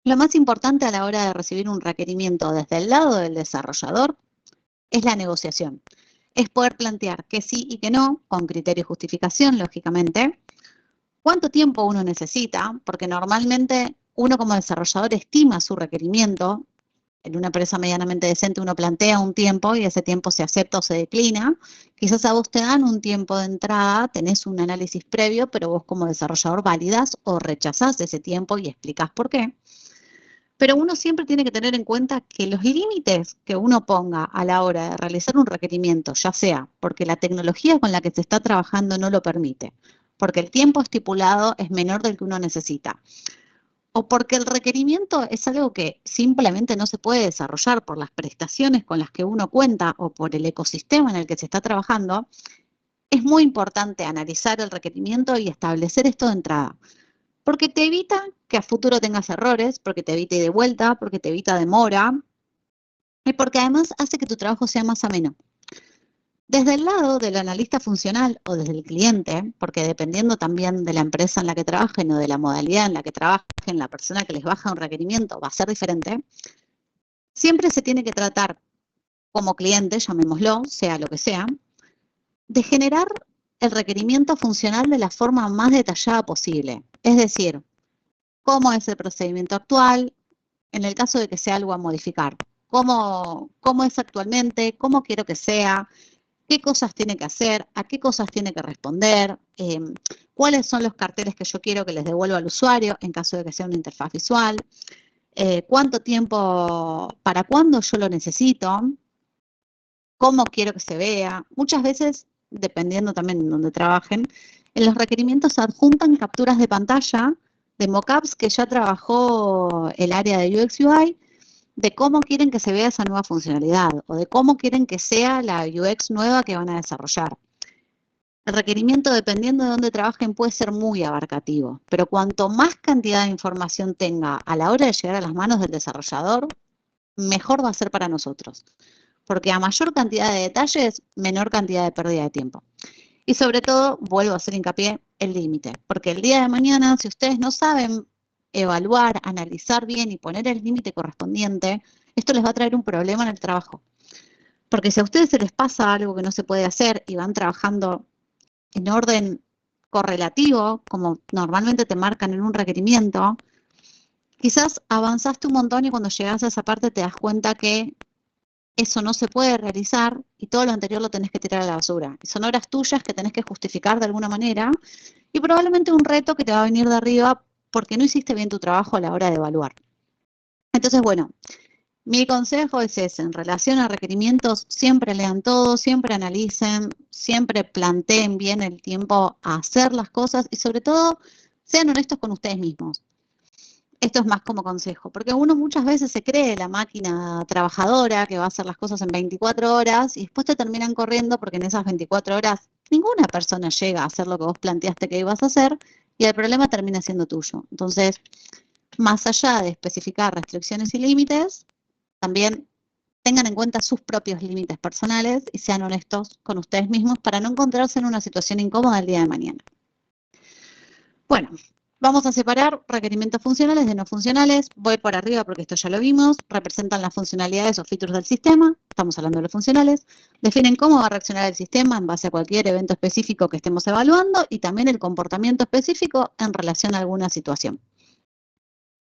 Lo más importante a la hora de recibir un requerimiento desde el lado del desarrollador es la negociación. Es poder plantear que sí y que no, con criterio y justificación, lógicamente. ¿Cuánto tiempo uno necesita? Porque normalmente uno como desarrollador estima su requerimiento. En una empresa medianamente decente uno plantea un tiempo y ese tiempo se acepta o se declina. Quizás a vos te dan un tiempo de entrada, tenés un análisis previo, pero vos como desarrollador validás o rechazás ese tiempo y explicás por qué. Pero uno siempre tiene que tener en cuenta que los límites que uno ponga a la hora de realizar un requerimiento, ya sea porque la tecnología con la que se está trabajando no lo permite, porque el tiempo estipulado es menor del que uno necesita, o porque el requerimiento es algo que simplemente no se puede desarrollar por las prestaciones con las que uno cuenta o por el ecosistema en el que se está trabajando, es muy importante analizar el requerimiento y establecer esto de entrada. Porque te evita que a futuro tengas errores, porque te evita ir de vuelta, porque te evita demora, y porque además hace que tu trabajo sea más ameno. Desde el lado del analista funcional o desde el cliente, porque dependiendo también de la empresa en la que trabajen o de la modalidad en la que trabajen, la persona que les baja un requerimiento va a ser diferente, siempre se tiene que tratar como cliente, llamémoslo, sea lo que sea, de generar el requerimiento funcional de la forma más detallada posible. Es decir, cómo es el procedimiento actual, en el caso de que sea algo a modificar, cómo es actualmente, cómo quiero que sea, qué cosas tiene que hacer, a qué cosas tiene que responder, cuáles son los carteles que yo quiero que les devuelva al usuario en caso de que sea una interfaz visual, cuánto tiempo, para cuándo yo lo necesito, cómo quiero que se vea. Muchas veces, dependiendo también de donde trabajen, en los requerimientos se adjuntan capturas de pantalla de mockups que ya trabajó el área de UX UI, de cómo quieren que se vea esa nueva funcionalidad o de cómo quieren que sea la UX nueva que van a desarrollar. El requerimiento, dependiendo de dónde trabajen, puede ser muy abarcativo, pero cuanto más cantidad de información tenga a la hora de llegar a las manos del desarrollador, mejor va a ser para nosotros. Porque a mayor cantidad de detalles, menor cantidad de pérdida de tiempo. Y sobre todo, vuelvo a hacer hincapié, el límite. Porque el día de mañana, si ustedes no saben evaluar, analizar bien y poner el límite correspondiente, esto les va a traer un problema en el trabajo. Porque si a ustedes se les pasa algo que no se puede hacer y van trabajando en orden correlativo, como normalmente te marcan en un requerimiento, quizás avanzaste un montón y cuando llegas a esa parte te das cuenta que eso no se puede realizar y todo lo anterior lo tenés que tirar a la basura. Y son horas tuyas que tenés que justificar de alguna manera y probablemente un reto que te va a venir de arriba porque no hiciste bien tu trabajo a la hora de evaluar. Entonces, bueno, mi consejo es ese, en relación a requerimientos, siempre lean todo, siempre analicen, siempre planteen bien el tiempo a hacer las cosas y sobre todo sean honestos con ustedes mismos. Esto es más como consejo, porque uno muchas veces se cree la máquina trabajadora que va a hacer las cosas en 24 horas y después te terminan corriendo porque en esas 24 horas ninguna persona llega a hacer lo que vos planteaste que ibas a hacer y el problema termina siendo tuyo. Entonces, más allá de especificar restricciones y límites, también tengan en cuenta sus propios límites personales y sean honestos con ustedes mismos para no encontrarse en una situación incómoda el día de mañana. Bueno, vamos a separar requerimientos funcionales de no funcionales. Voy por arriba porque esto ya lo vimos. Representan las funcionalidades o features del sistema. Estamos hablando de los funcionales. Definen cómo va a reaccionar el sistema en base a cualquier evento específico que estemos evaluando y también el comportamiento específico en relación a alguna situación.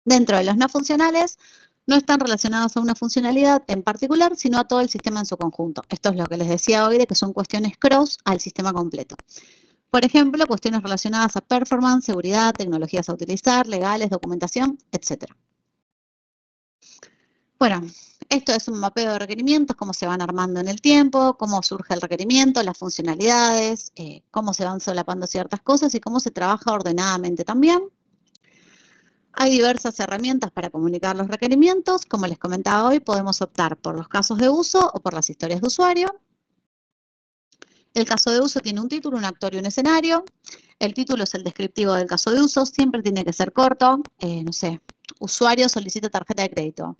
Dentro de los no funcionales, no están relacionados a una funcionalidad en particular, sino a todo el sistema en su conjunto. Esto es lo que les decía hoy, de que son cuestiones cross al sistema completo. Por ejemplo, cuestiones relacionadas a performance, seguridad, tecnologías a utilizar, legales, documentación, etc. Bueno, esto es un mapeo de requerimientos, cómo se van armando en el tiempo, cómo surge el requerimiento, las funcionalidades, cómo se van solapando ciertas cosas y cómo se trabaja ordenadamente también. Hay diversas herramientas para comunicar los requerimientos. Como les comentaba hoy, podemos optar por los casos de uso o por las historias de usuario. El caso de uso tiene un título, un actor y un escenario. El título es el descriptivo del caso de uso, siempre tiene que ser corto. No sé, usuario solicita tarjeta de crédito.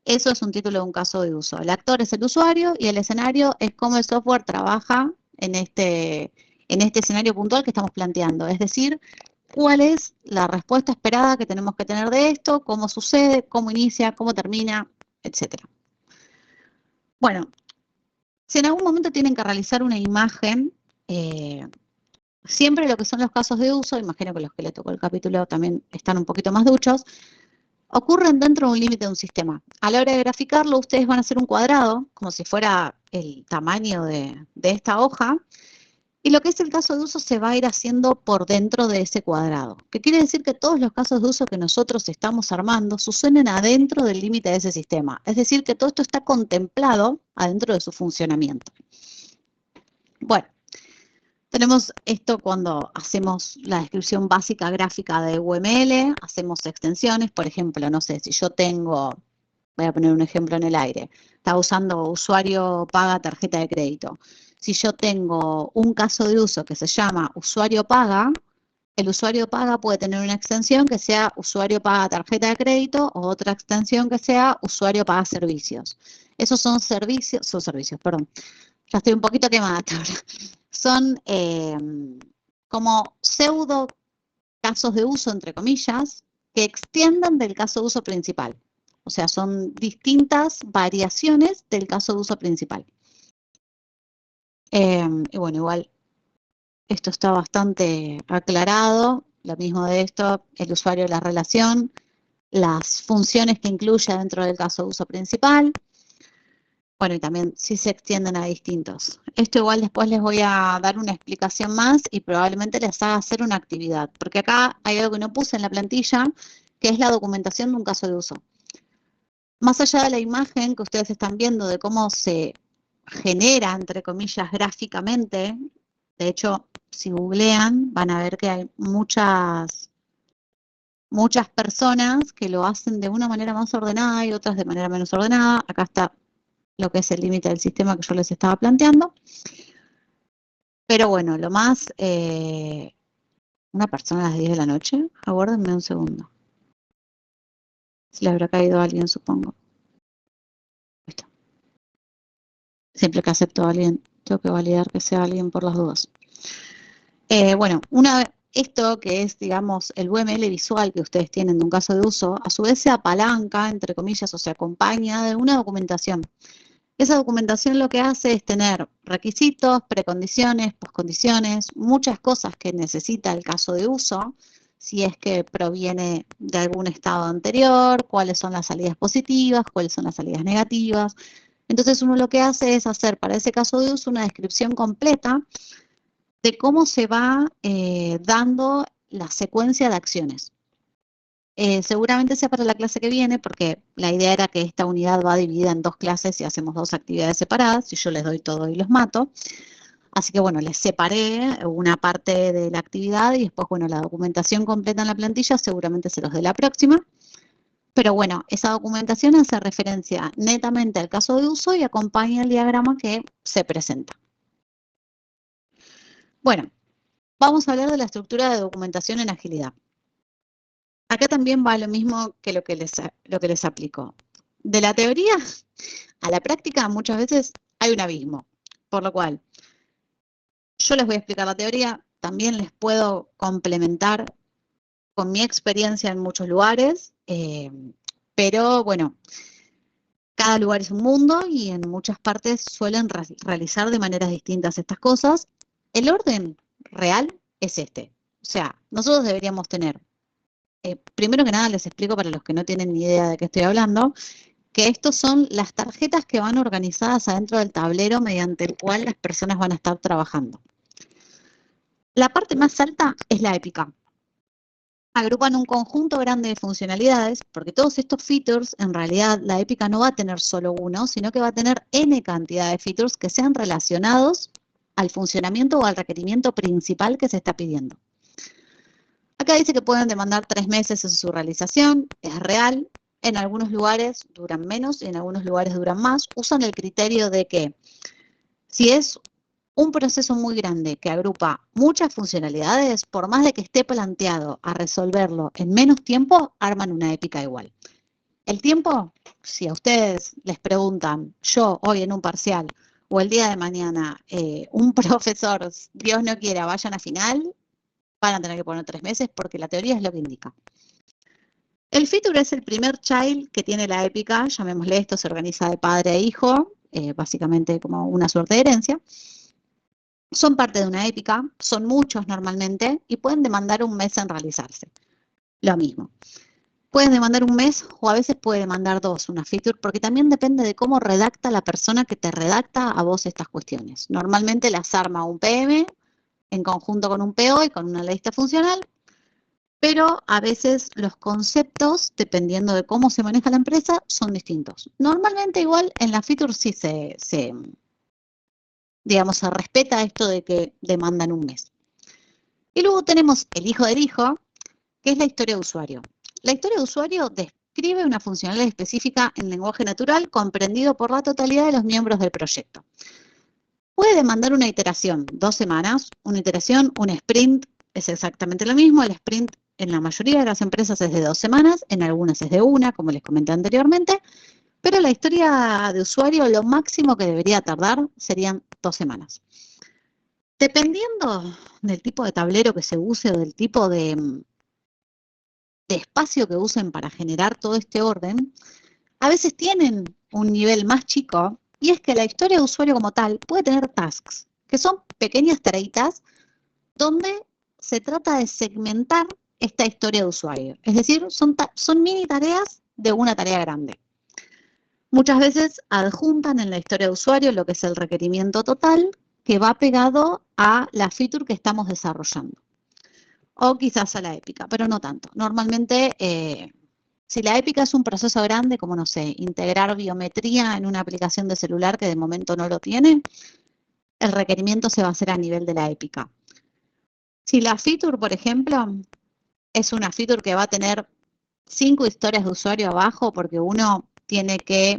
Eso es un título de un caso de uso. El actor es el usuario y el escenario es cómo el software trabaja en este escenario puntual que estamos planteando. Es decir, cuál es la respuesta esperada que tenemos que tener de esto, cómo sucede, cómo inicia, cómo termina, etc. Bueno, si en algún momento tienen que realizar una imagen, siempre lo que son los casos de uso, imagino que los que le tocó el capítulo también están un poquito más duchos, ocurren dentro de un límite de un sistema. A la hora de graficarlo, ustedes van a hacer un cuadrado, como si fuera el tamaño de esta hoja, y lo que es el caso de uso se va a ir haciendo por dentro de ese cuadrado. Que quiere decir que todos los casos de uso que nosotros estamos armando suceden adentro del límite de ese sistema. Es decir, que todo esto está contemplado adentro de su funcionamiento. Bueno, tenemos esto cuando hacemos la descripción básica gráfica de UML, hacemos extensiones, por ejemplo, no sé, si yo tengo, voy a poner un ejemplo en el aire, está usando usuario paga tarjeta de crédito. Si yo tengo un caso de uso que se llama usuario paga, el usuario paga puede tener una extensión que sea usuario paga tarjeta de crédito o otra extensión que sea usuario paga servicios. Esos son servicios, perdón. Ya estoy un poquito quemada ahora. Son como pseudo casos de uso, entre comillas, que extienden del caso de uso principal. O sea, son distintas variaciones del caso de uso principal. Y bueno, igual esto está bastante aclarado. Lo mismo de esto, el usuario de la relación, las funciones que incluye dentro del caso de uso principal. Bueno, y también sí se extienden a distintos. Esto igual después les voy a dar una explicación más y probablemente les haga hacer una actividad, porque acá hay algo que no puse en la plantilla, que es la documentación de un caso de uso. Más allá de la imagen que ustedes están viendo de cómo se genera, entre comillas, gráficamente, de hecho, si googlean, van a ver que hay muchas personas que lo hacen de una manera más ordenada y otras de manera menos ordenada. Acá está lo que es el límite del sistema que yo les estaba planteando. Pero bueno, lo más, una persona a las 10 de la noche, aguárdenme un segundo. Se le habrá caído a alguien, supongo. Ahí está. Siempre que acepto a alguien, tengo que validar que sea alguien por las dudas. Bueno, esto que es, digamos, el UML visual que ustedes tienen de un caso de uso, a su vez se apalanca, entre comillas, o se acompaña de una documentación. Esa documentación lo que hace es tener requisitos, precondiciones, poscondiciones, muchas cosas que necesita el caso de uso, si es que proviene de algún estado anterior, cuáles son las salidas positivas, cuáles son las salidas negativas. Entonces uno lo que hace es hacer para ese caso de uso una descripción completa de cómo se va dando la secuencia de acciones. Seguramente sea para la clase que viene, porque la idea era que esta unidad va dividida en 2 clases y hacemos 2 actividades separadas, y yo les doy todo y los mato. Así que bueno, les separé una parte de la actividad y después, bueno, la documentación completa en la plantilla seguramente se los dé la próxima. Pero bueno, esa documentación hace referencia netamente al caso de uso y acompaña el diagrama que se presenta. Bueno, vamos a hablar de la estructura de documentación en agilidad. Acá también va lo mismo que lo que les aplico. De la teoría a la práctica muchas veces hay un abismo, por lo cual yo les voy a explicar la teoría, también les puedo complementar con mi experiencia en muchos lugares, pero bueno, cada lugar es un mundo y en muchas partes suelen realizar de maneras distintas estas cosas. El orden real es este, o sea, nosotros deberíamos tener primero que nada les explico para los que no tienen ni idea de qué estoy hablando, que estos son las tarjetas que van organizadas adentro del tablero mediante el cual las personas van a estar trabajando. La parte más alta es la épica. Agrupan un conjunto grande de funcionalidades, porque todos estos features, en realidad la épica no va a tener solo uno, sino que va a tener N cantidad de features que sean relacionados al funcionamiento o al requerimiento principal que se está pidiendo. Acá dice que pueden demandar 3 meses en su realización, es real. En algunos lugares duran menos y en algunos lugares duran más. Usan el criterio de que si es un proceso muy grande que agrupa muchas funcionalidades, por más de que esté planteado a resolverlo en menos tiempo, arman una épica igual. El tiempo, si a ustedes les preguntan, yo hoy en un parcial o el día de mañana, un profesor, Dios no quiera, vayan a final, van a tener que poner 3 meses porque la teoría es lo que indica. El feature es el primer child que tiene la épica, llamémosle esto, se organiza de padre a hijo, básicamente como una suerte de herencia. Son parte de una épica, son muchos normalmente y pueden demandar un mes en realizarse. Lo mismo. Pueden demandar un mes o a veces puede demandar 2, una feature, porque también depende de cómo redacta la persona que te redacta a vos estas cuestiones. Normalmente las arma un PM en conjunto con un PO y con una lista funcional, pero a veces los conceptos, dependiendo de cómo se maneja la empresa, son distintos. Normalmente igual en la feature sí digamos, se respeta esto de que demandan un mes. Y luego tenemos el hijo del hijo, que es la historia de usuario. La historia de usuario describe una funcionalidad específica en lenguaje natural comprendido por la totalidad de los miembros del proyecto. Puede demandar una iteración, 2 semanas, una iteración, un sprint, es exactamente lo mismo. El sprint en la mayoría de las empresas es de 2 semanas, en algunas es de 1, como les comenté anteriormente, pero la historia de usuario, lo máximo que debería tardar serían 2 semanas. Dependiendo del tipo de tablero que se use o del tipo de espacio que usen para generar todo este orden, a veces tienen un nivel más chico, y es que la historia de usuario como tal puede tener tasks, que son pequeñas tareitas donde se trata de segmentar esta historia de usuario. Es decir, son mini tareas de una tarea grande. Muchas veces adjuntan en la historia de usuario lo que es el requerimiento total, que va pegado a la feature que estamos desarrollando. O quizás a la épica, pero no tanto. Normalmente, si la épica es un proceso grande, como no sé, integrar biometría en una aplicación de celular que de momento no lo tiene, el requerimiento se va a hacer a nivel de la épica. Si la feature, por ejemplo, es una feature que va a tener 5 historias de usuario abajo porque uno tiene que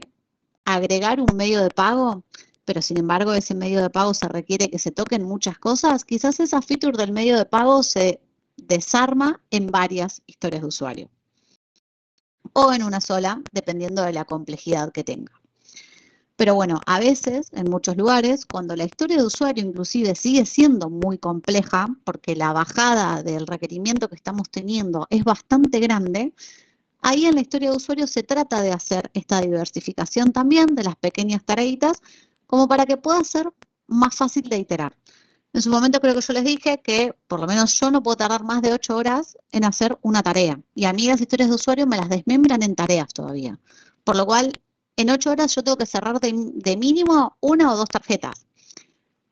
agregar un medio de pago, pero sin embargo ese medio de pago se requiere que se toquen muchas cosas, quizás esa feature del medio de pago se desarma en varias historias de usuario o en una sola, dependiendo de la complejidad que tenga. Pero bueno, a veces, en muchos lugares, cuando la historia de usuario inclusive sigue siendo muy compleja, porque la bajada del requerimiento que estamos teniendo es bastante grande, ahí en la historia de usuario se trata de hacer esta diversificación también de las pequeñas tareitas, como para que pueda ser más fácil de iterar. En su momento creo que yo les dije que por lo menos yo no puedo tardar más de 8 horas en hacer una tarea. Y a mí las historias de usuario me las desmembran en tareas todavía. Por lo cual, en 8 horas yo tengo que cerrar de mínimo 1 o 2 tarjetas.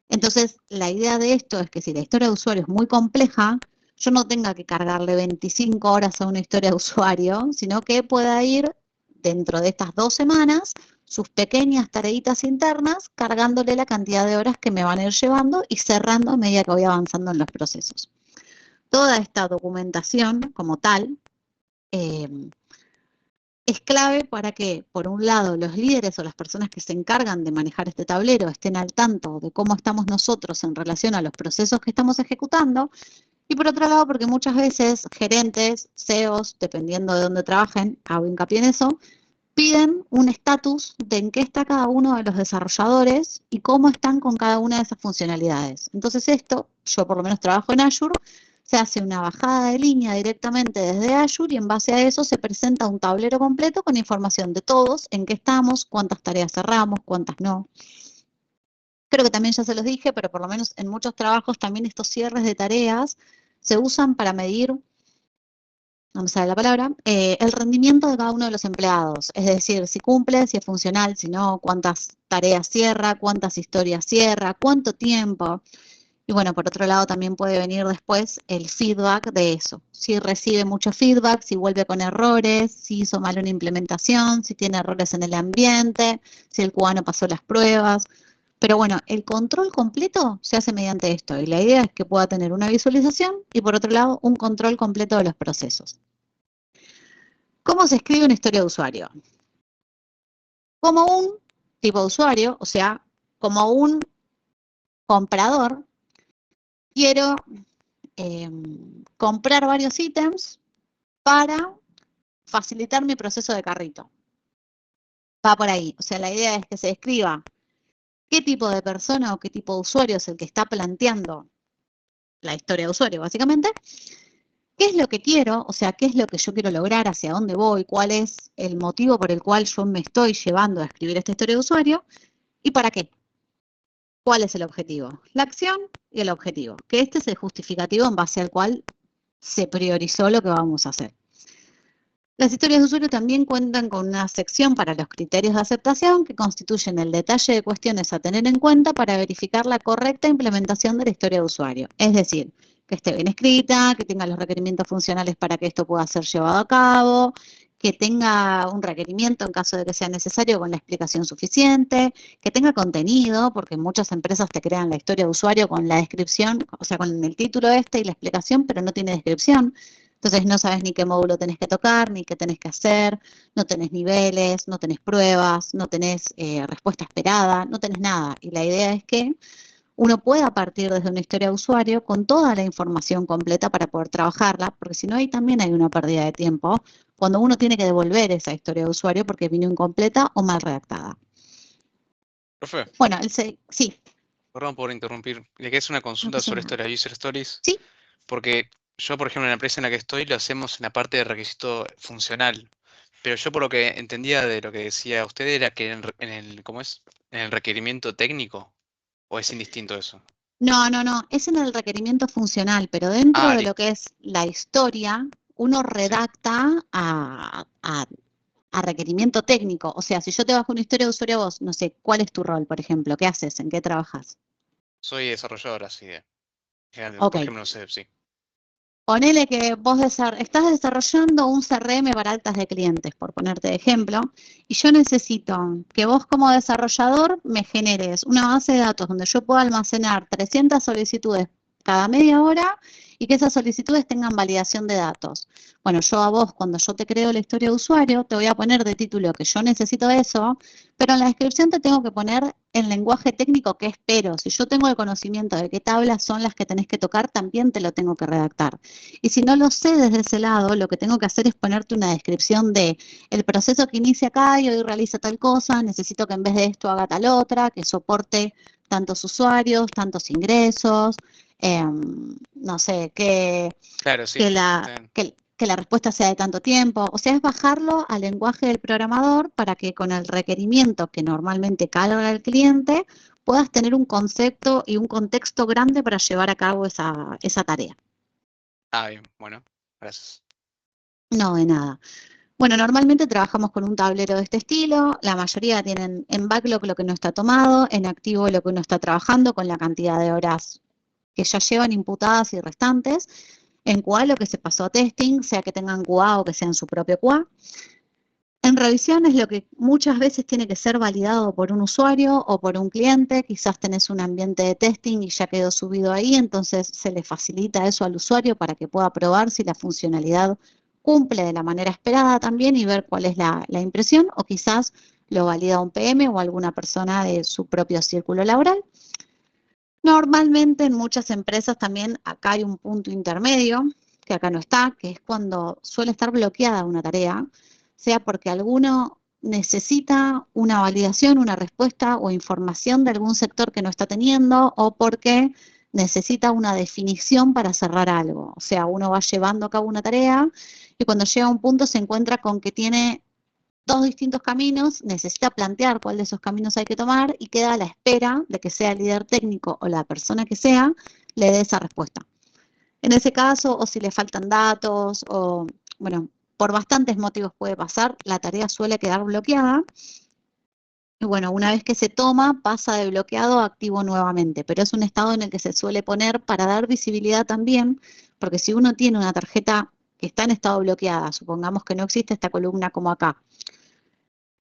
Entonces, la idea de esto es que si la historia de usuario es muy compleja, yo no tenga que cargarle 25 horas a una historia de usuario, sino que pueda ir dentro de estas 2 semanas sus pequeñas tareitas internas, cargándole la cantidad de horas que me van a ir llevando y cerrando a medida que voy avanzando en los procesos. Toda esta documentación como tal es clave para que, por un lado, los líderes o las personas que se encargan de manejar este tablero estén al tanto de cómo estamos nosotros en relación a los procesos que estamos ejecutando, y por otro lado, porque muchas veces gerentes, CEOs, dependiendo de dónde trabajen, hago hincapié en eso, piden un estatus de en qué está cada uno de los desarrolladores y cómo están con cada una de esas funcionalidades. Entonces esto, yo por lo menos trabajo en Azure, se hace una bajada de línea directamente desde Azure y en base a eso se presenta un tablero completo con información de todos, en qué estamos, cuántas tareas cerramos, cuántas no. Creo que también ya se los dije, pero por lo menos en muchos trabajos también estos cierres de tareas se usan para medir no me sale la palabra, el rendimiento de cada uno de los empleados. Es decir, si cumple, si es funcional, si no, cuántas tareas cierra, cuántas historias cierra, cuánto tiempo. Y bueno, por otro lado también puede venir después el feedback de eso. Si recibe mucho feedback, si vuelve con errores, si hizo mal una implementación, si tiene errores en el ambiente, si el QA no pasó las pruebas. Pero bueno, el control completo se hace mediante esto y la idea es que pueda tener una visualización y por otro lado un control completo de los procesos. ¿Cómo se escribe una historia de usuario? Como un tipo de usuario, o sea, como un comprador, quiero comprar varios ítems para facilitar mi proceso de carrito. Va por ahí. O sea, la idea es que se describa qué tipo de persona o qué tipo de usuario es el que está planteando la historia de usuario, básicamente. ¿Qué es lo que quiero? O sea, ¿qué es lo que yo quiero lograr? ¿Hacia dónde voy? ¿Cuál es el motivo por el cual yo me estoy llevando a escribir esta historia de usuario? ¿Y para qué? ¿Cuál es el objetivo? La acción y el objetivo. Que este es el justificativo en base al cual se priorizó lo que vamos a hacer. Las historias de usuario también cuentan con una sección para los criterios de aceptación que constituyen el detalle de cuestiones a tener en cuenta para verificar la correcta implementación de la historia de usuario. Es decir, que esté bien escrita, que tenga los requerimientos funcionales para que esto pueda ser llevado a cabo, que tenga un requerimiento en caso de que sea necesario con la explicación suficiente, que tenga contenido, porque muchas empresas te crean la historia de usuario con la descripción, o sea, con el título y la explicación, pero no tiene descripción. Entonces no sabes ni qué módulo tenés que tocar, ni qué tenés que hacer, no tenés niveles, no tenés pruebas, no tenés respuesta esperada, no tenés nada. Y la idea es que uno pueda partir desde una historia de usuario con toda la información completa para poder trabajarla, porque si no, ahí también hay una pérdida de tiempo cuando uno tiene que devolver esa historia de usuario porque vino incompleta o mal redactada. Profe, Bueno, sí, perdón por interrumpir. Le quería hacer una no consulta pasa sobre nada. esto de las user stories, Sí, porque yo, por ejemplo, en la empresa en la que estoy, lo hacemos en la parte de requisito funcional. Pero yo por lo que entendía de lo que decía usted era que en el, ¿cómo es? En el requerimiento técnico, ¿o es indistinto eso? no, es en el requerimiento funcional, pero dentro Ah, de lo listo. que es la historia, uno Sí. redacta a requerimiento técnico. O sea, si yo te bajo una historia de usuario a vos, no sé, ¿cuál es tu rol, por ejemplo? ¿Qué haces? ¿En qué trabajas? Soy desarrollador, así de. Ok, Por ejemplo, no sé, sí. ponele que vos estás desarrollando un CRM para altas de clientes, por ponerte de ejemplo, y yo necesito que vos como desarrollador me generes una base de datos donde yo pueda almacenar 300 solicitudes cada media hora y que esas solicitudes tengan validación de datos. Bueno, yo a vos, cuando yo te creo la historia de usuario, te voy a poner de título que yo necesito eso, pero en la descripción te tengo que poner el lenguaje técnico que espero. Si yo tengo el conocimiento de qué tablas son las que tenés que tocar, también te lo tengo que redactar. Y si no lo sé desde ese lado, lo que tengo que hacer es ponerte una descripción de el proceso que inicia acá y hoy realiza tal cosa, necesito que en vez de esto haga tal otra, que soporte tantos usuarios, tantos ingresos, no sé, Claro, sí. que Está la, bien. que la respuesta sea de tanto tiempo. O sea, es bajarlo al lenguaje del programador para que con el requerimiento que normalmente carga el cliente puedas tener un concepto y un contexto grande para llevar a cabo esa tarea. Ah, bien, bueno, gracias. No, de nada. Bueno, normalmente trabajamos con un tablero de este estilo, la mayoría tienen en backlog lo que no está tomado, en activo lo que uno está trabajando con la cantidad de horas que ya llevan imputadas y restantes, en QA lo que se pasó a testing, sea que tengan QA o que sean su propio QA. En revisión es lo que muchas veces tiene que ser validado por un usuario o por un cliente, quizás tenés un ambiente de testing y ya quedó subido ahí, entonces se le facilita eso al usuario para que pueda probar si la funcionalidad cumple de la manera esperada también y ver cuál es la impresión, o quizás lo valida un PM o alguna persona de su propio círculo laboral. Normalmente en muchas empresas también acá hay un punto intermedio, que acá no está, que es cuando suele estar bloqueada una tarea, sea porque alguno necesita una validación, una respuesta o información de algún sector que no está teniendo, o porque necesita una definición para cerrar algo. O sea, uno va llevando a cabo una tarea y cuando llega a un punto se encuentra con que tiene dos distintos caminos, necesita plantear cuál de esos caminos hay que tomar y queda a la espera de que sea el líder técnico o la persona que sea le dé esa respuesta. En ese caso, o si le faltan datos, o bueno, por bastantes motivos puede pasar, la tarea suele quedar bloqueada. Y bueno, una vez que se toma, pasa de bloqueado a activo nuevamente, pero es un estado en el que se suele poner para dar visibilidad también, porque si uno tiene una tarjeta que está en estado bloqueada, supongamos que no existe esta columna como acá,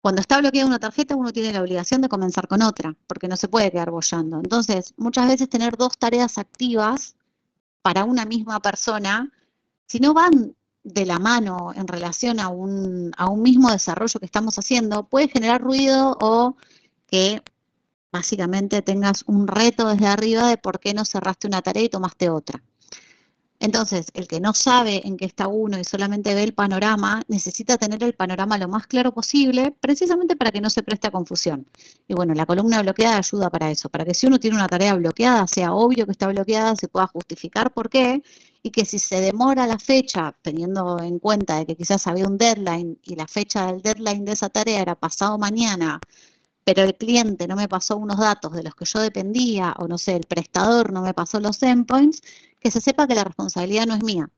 cuando está bloqueada una tarjeta, uno tiene la obligación de comenzar con otra, porque no se puede quedar boyando. Entonces, muchas veces tener dos tareas activas para una misma persona, si no van de la mano en relación a un mismo desarrollo que estamos haciendo, puede generar ruido o que básicamente tengas un reto desde arriba de por qué no cerraste una tarea y tomaste otra. Entonces, el que no sabe en qué está uno y solamente ve el panorama, necesita tener el panorama lo más claro posible, precisamente para que no se preste a confusión. Y bueno, la columna bloqueada ayuda para eso, para que si uno tiene una tarea bloqueada, sea obvio que está bloqueada, se pueda justificar por qué, y que si se demora la fecha, teniendo en cuenta de que quizás había un deadline y la fecha del deadline de esa tarea era pasado mañana, pero el cliente no me pasó unos datos de los que yo dependía, o no sé, el prestador no me pasó los endpoints, que se sepa que la responsabilidad no es mía.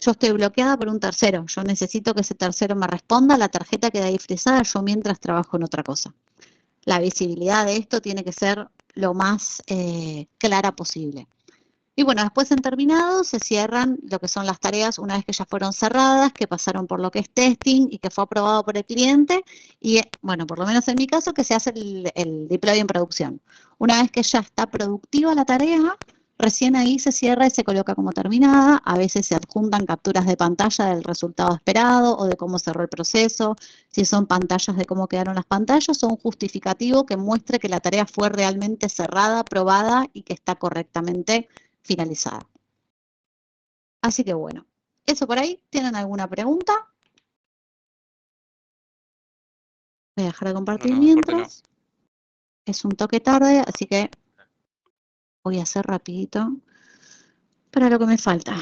Yo estoy bloqueada por un tercero, yo necesito que ese tercero me responda, la tarjeta queda ahí frisada, yo mientras trabajo en otra cosa. La visibilidad de esto tiene que ser lo más clara posible. Y bueno, después en terminado se cierran lo que son las tareas una vez que ya fueron cerradas, que pasaron por lo que es testing y que fue aprobado por el cliente. Y bueno, por lo menos en mi caso, que se hace el deploy en producción. Una vez que ya está productiva la tarea, recién ahí se cierra y se coloca como terminada. A veces se adjuntan capturas de pantalla del resultado esperado o de cómo cerró el proceso. Si son pantallas de cómo quedaron las pantallas, o un justificativo que muestre que la tarea fue realmente cerrada, aprobada y que está correctamente finalizada. Así que bueno, eso por ahí. ¿Tienen alguna pregunta? Voy a dejar de compartir No, por parte no. mientras. Es un toque tarde, así que voy a hacer rapidito para lo que me falta.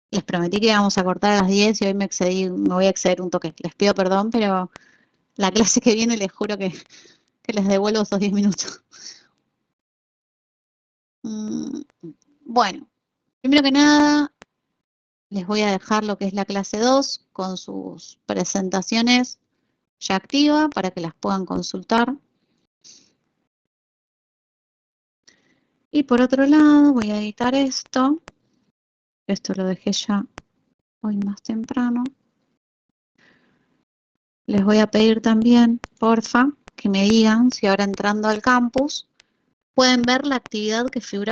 Les prometí que íbamos a cortar a las 10 y hoy me excedí, me voy a exceder un toque. Les pido perdón, pero la clase que viene les juro que les devuelvo esos 10 minutos. Bueno, primero que nada, les voy a dejar lo que es la clase 2 con sus presentaciones ya activa para que las puedan consultar. Y por otro lado, voy a editar esto. Esto lo dejé ya hoy más temprano. Les voy a pedir también, porfa, que me digan si ahora entrando al campus pueden ver la actividad que figura